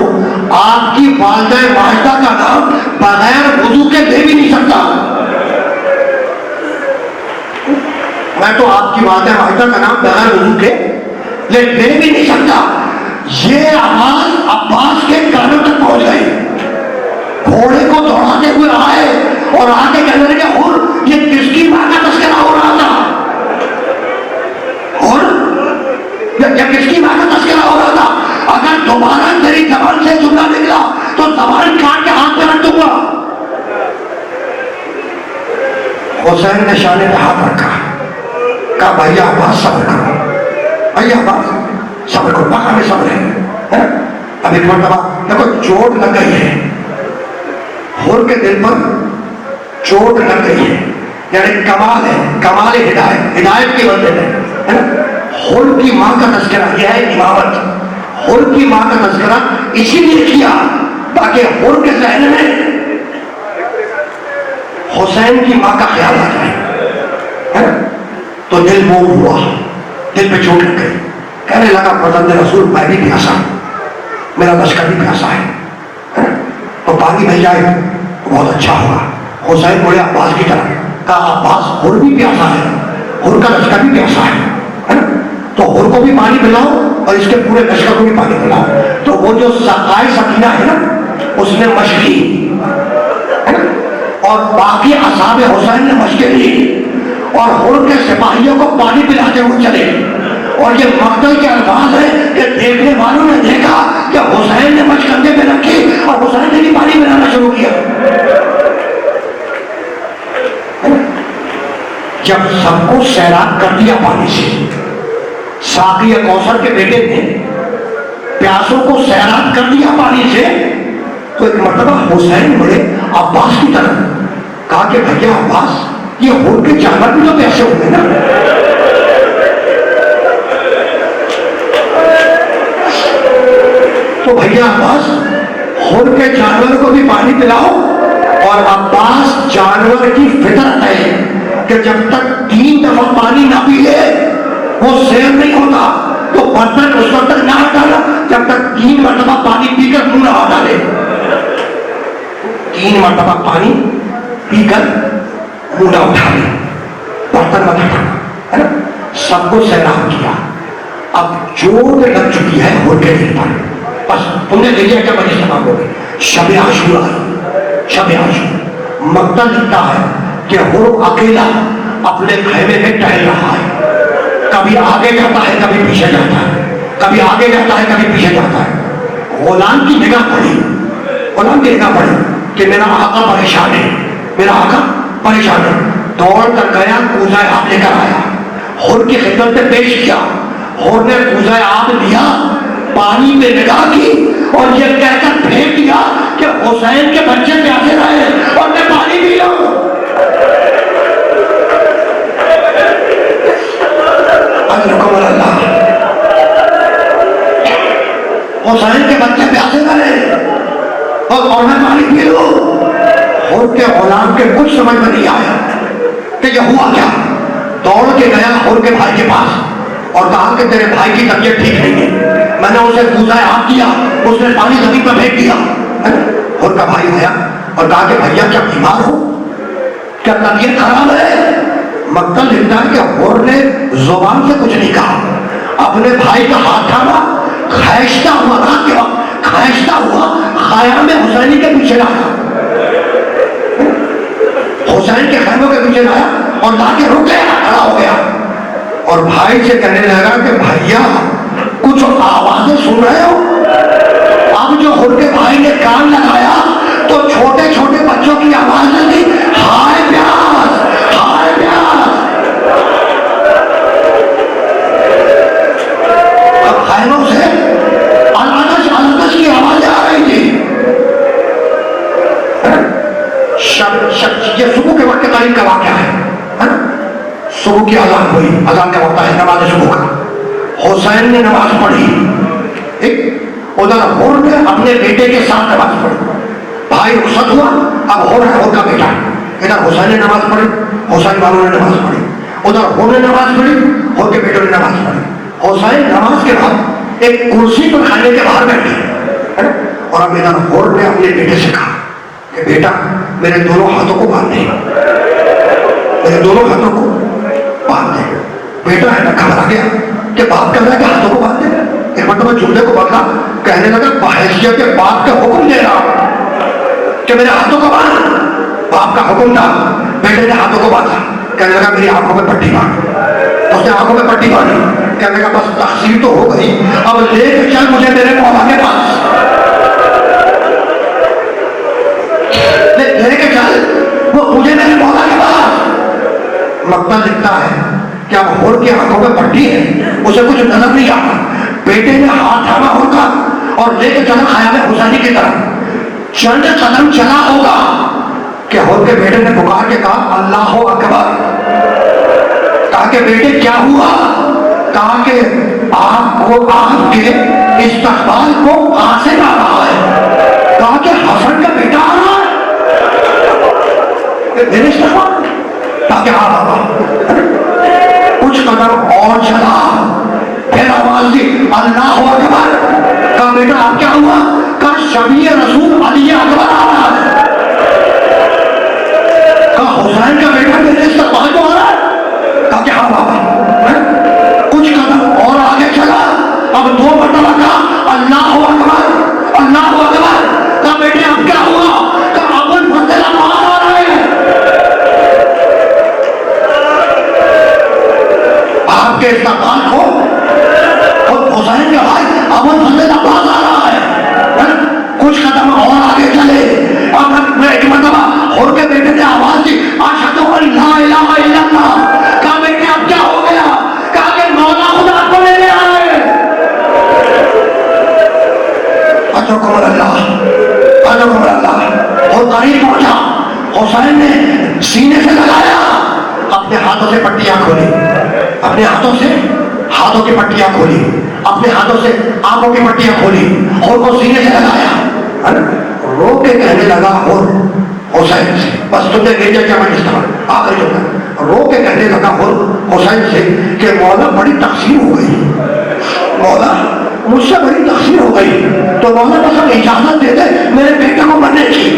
آپ کی والدہ واجدہ کا نام بغیر وضو کے لے بھی نہیں سکتا، میں تو آپ کی والدہ واجدہ کا نام بغیر وضو کے لے بھی نہیں سکتا۔ یہ آواز عباس کے کانوں تک پہنچ گئی، گھوڑے کو دوڑاتے ہوئے آئے اور آگے کہنے لگے اور یہ کس کی ماں کا تذکرہ ہو رہا تھا، اور یہ کس کی ماں کا تذکرہ ہو رہا تھا؟ اگر دوبارہ تیری زبان سے جملہ نکلا تو زبان کاٹ کے ہاتھ میں رکھ دوں گا۔ حسین نے شانے پہ ہاتھ رکھا، کہا بھیا عباس صبر کرو، بھیا عباس صبر کرو، باقی میں صبر ہے۔ اب ایک مرتبہ دیکھو چوٹ لگ گئی ہے، حر کے دل پر چوٹ لگ گئی ہے، یعنی کمال ہے، کمال ہدایت، ہدایت کی وجہ ہے نا۔ حر کی ماں کا تذکرہ یہ ہے امامت، حر کی ماں کا تذکرہ اسی لیے کیا تاکہ حر کے ذہن میں حسین کی ماں کا خیال آ جائے، تو دل موڑ ہوا، دل پہ چوٹ لگ گئی، کہنے لگا فرزند رسول میں بھی پیاسا ہوں، میرا لشکر بھی پیاسا ہے، تو پانی مل جائے تو بہت اچھا ہوگا۔ حسین بولے عباس کی طرف، کہا عباس حر بھی پیاسا ہے، حر کا لشکر بھی پیاسا ہے نا، تو حر کو بھی پانی پلاؤ اور اس کے پورے لشکر کو بھی پانی پلاؤ۔ تو وہ جو سقائے سکینہ ہے نا اس نے مشق لی اور باقی اصحاب حسین نے مشقیں لی اور حر کے سپاہیوں کو پانی پلاتے ہوئے چلے، اور یہ مقتل کے الفاظ ہیں کہ دیکھنے والوں نے دیکھا کہ حسین نے مشق کندھے پہ رکھی اور حسین نے بھی پانی پلانا شروع کیا۔ جب سب کو سیراب کر دیا پانی سے، ساقی کوثر کے بیٹے نے پیاسوں کو سیراب کر دیا پانی سے، تو ایک مرتبہ حسین بڑے عباس کی طرف، کہا کہ بھیا عباس یہ حر کے جانور بھی تو پیاسے ہوئے نا، تو بھیا عباس خود کے جانور کو بھی پانی پلاؤ. اور عباس جانور کی فطرت ہے کہ جب تک 3 دفعہ پانی نہ پی لے وہ سیر نہیں ہوتا. تو برتن اس وقت تک نہ ہٹانا جب تک 3 مرتبہ پانی پی کر منہ نہ ہٹا لے. 3 مرتبہ پانی پی کر منہ نہ اٹھا لے, برتن مت ہٹانا, ہے نا. سب کو سیراب کیا. اب چوٹ لگ چکی ہے ہور کے دل پر. بس تم نے دیکھا کیا بڑی تمام ہو گئی. شب عاشور آئی, شب عاشور. مقتل لکھتا ہے کہ ہور اکیلا اپنے خیمے میں ٹہل رہا ہے. کبھی آگے جاتا ہے کبھی پیچھے جاتا ہے, کبھی آگے جاتا ہے کبھی پیچھے جاتا ہے. غلام کی نگاہ پڑی, غلام کی نگاہ پڑی کہ میرا آقا پریشان ہے, میرا آقا پریشان ہے. دوڑ کر گیا, کوزہ آب لے کر آیا, ہور کی خدمت میں پیش کیا. ہور نے کوزہ آب لیا, پانی میں نگاہ کی اور یہ کہہ کر پھینک دیا کہ حسین کے بچے پیاسے رہے اور میں پانی پی لوں. اللہ, حسین کے بچے پیاسے رہے اور میں پانی پی لوں. ہور کے غلام کے کچھ سمجھ میں نہیں آیا کہ یہ ہوا کیا. دوڑ کے گیا ہور کے بھائی کے پاس اور کہا کہ تیرے بھائی کی طبیعت ٹھیک نہیں ہے. میں نے اسے کوزہ آب کیا, اس نے پانی زمین پر پھینک دیا. ہور کا بھائی آیا اور کہا کہ بھیا کیا بیمار ہو, کیا طبیعت خراب ہے. مقتل لکھتا ہے کہ ہور نے زبان سے کچھ نہیں کہا, اپنے بھائی کا ہاتھ تھاما, خیشتا ہوا رات کے وقت خیشتا ہوا خیام حسینی کے پیچھے لایا, حسین کے خیموں کے پیچھے لایا اور لا کے رک گیا, کھڑا ہو گیا اور بھائی سے کہنے لگا کہ بھیا کچھ آوازیں سن رہے ہو. اب جو ہور کے بھائی نے کان لگایا تو چھوٹے چھوٹے بچوں کی آوازیں تھی, ہائے پیاس, ہائے پیاس. اب خیموں سے الکش کی آوازیں آ رہی تھی. یہ صبح کے وقت قریب کا واقعہ ہے. صبح کی اذان ہوئی, اذان کا وقت ہے نماز صبح کا. حسین نے نماز پڑھی, ادھر ہور نے اپنے بیٹے کے ساتھ نماز پڑھی. بھائی رخصت ہوا, اب ہور ہے ہور کا بیٹا. ادھر حسین نے نماز پڑھی, حسین والوں نے نماز پڑھی. ادھر ہور نے نماز پڑھی, ہور کے بیٹوں نے نماز پڑھی. حسین نماز کے بعد ایک کرسی پر کھانے کے باہر بیٹھے اور اب ادھر ہور نے اپنے بیٹے سے کہا کہ بیٹا میرے دونوں ہاتھوں کو باندھ دے, میرے دونوں ہاتھوں کو باندھ دے. بیٹا ہے نا گھبرا گیا کہ باپ کہہ رہا ہے کہ ہاتھوں کو باندھ دے. ایک مرتبہ جملے کو بدلا, کہنے لگا بحیثیت کے باپ کا حکم دے رہا کہ میرے ہاتھوں کو باندھ. باپ کا حکم تھا, بیٹے نے ہاتھوں کو باندھا. کہنے لگا میری آنکھوں میں پٹی باندھ. اس نے آنکھوں میں پٹی باندھی. کہنے لگا بس تقسیم تو ہو گئی, اب لے کے چل مجھے میرے مولا کے پاس, لے کے چل وہ مجھے میرے مولا کے پاس. مقتل لکھتا ہے کہ اب ہور کی آنکھوں میں پٹی ہے, اسے کچھ نظر نہیں آتا. بیٹے نے ہاتھ تھاما ہور کا اور لے کے چلا خیام حسینی کی طرف. چند قدم چلا ہوگا کہ ہور کے بیٹے نے پکار کے کہا اللہ اکبر. کہا کہ بیٹے کیا ہوا؟ کہا کہ آپ کو آپ کے استقبال کو حاصل آ رہا ہے. کہا کہ حسن کا بیٹا آ رہا ہے میرے استقبال. کہا کہ ہاں بابا. کچھ قدم اور چلا, پھر آواز دی اللہ اکبر. کہا بیٹا آپ کیا ہوا؟ کہا شبیہ رسول علی اکبر آ رہا ہے. کہا حسین کا بیٹا میرے استقبال کو آ رہا ہے. کہا کہ ہاں بابا. کچھ قدم اور آگے چلا, اب 2 مرتبہ کہا اللہ اکبر, اللہ اکبر. کہا بیٹے اب کیا ہوا؟ کہا ابن فضل عباس آ رہے ہیں. آپ کے استقبال کو حسین کا بھائی ابن فضل عباس آ رہا ہے. کچھ قدم اور آگے چلے, اب ایک مرتبہ ہور کے بیٹے نے آواز دی اشہد ان لا الہ الا اللہ. کہا بیٹے اب کیا ہو گیا؟ کہا کہ مولا خدا کو لینے آئے. اجرکم اللہ, اجرکم اللہ. اور قریب پہنچا, حسین نے سینے سے لگایا, اپنے ہاتھوں سے پٹیاں کھولی, اپنے ہاتھوں سے ہاتھوں کی پٹیاں کھولی، اپنے ہاتھوں سے آنکھوں کی پٹیاں کھولی اور وہ سینے سے لگایا، رو کے کہنے لگا اور حسین سے، بس تجھے لے جا جمع استعمال آخری جو ہے، رو کے کہنے لگا اور حسین سے کہ مولا بڑی تقسیم ہو گئی، مولا مجھ سے بڑی تقسیم ہو گئی، تو مولا بس ہم اجازت دے دے میرے بیٹے کو مرنے کی،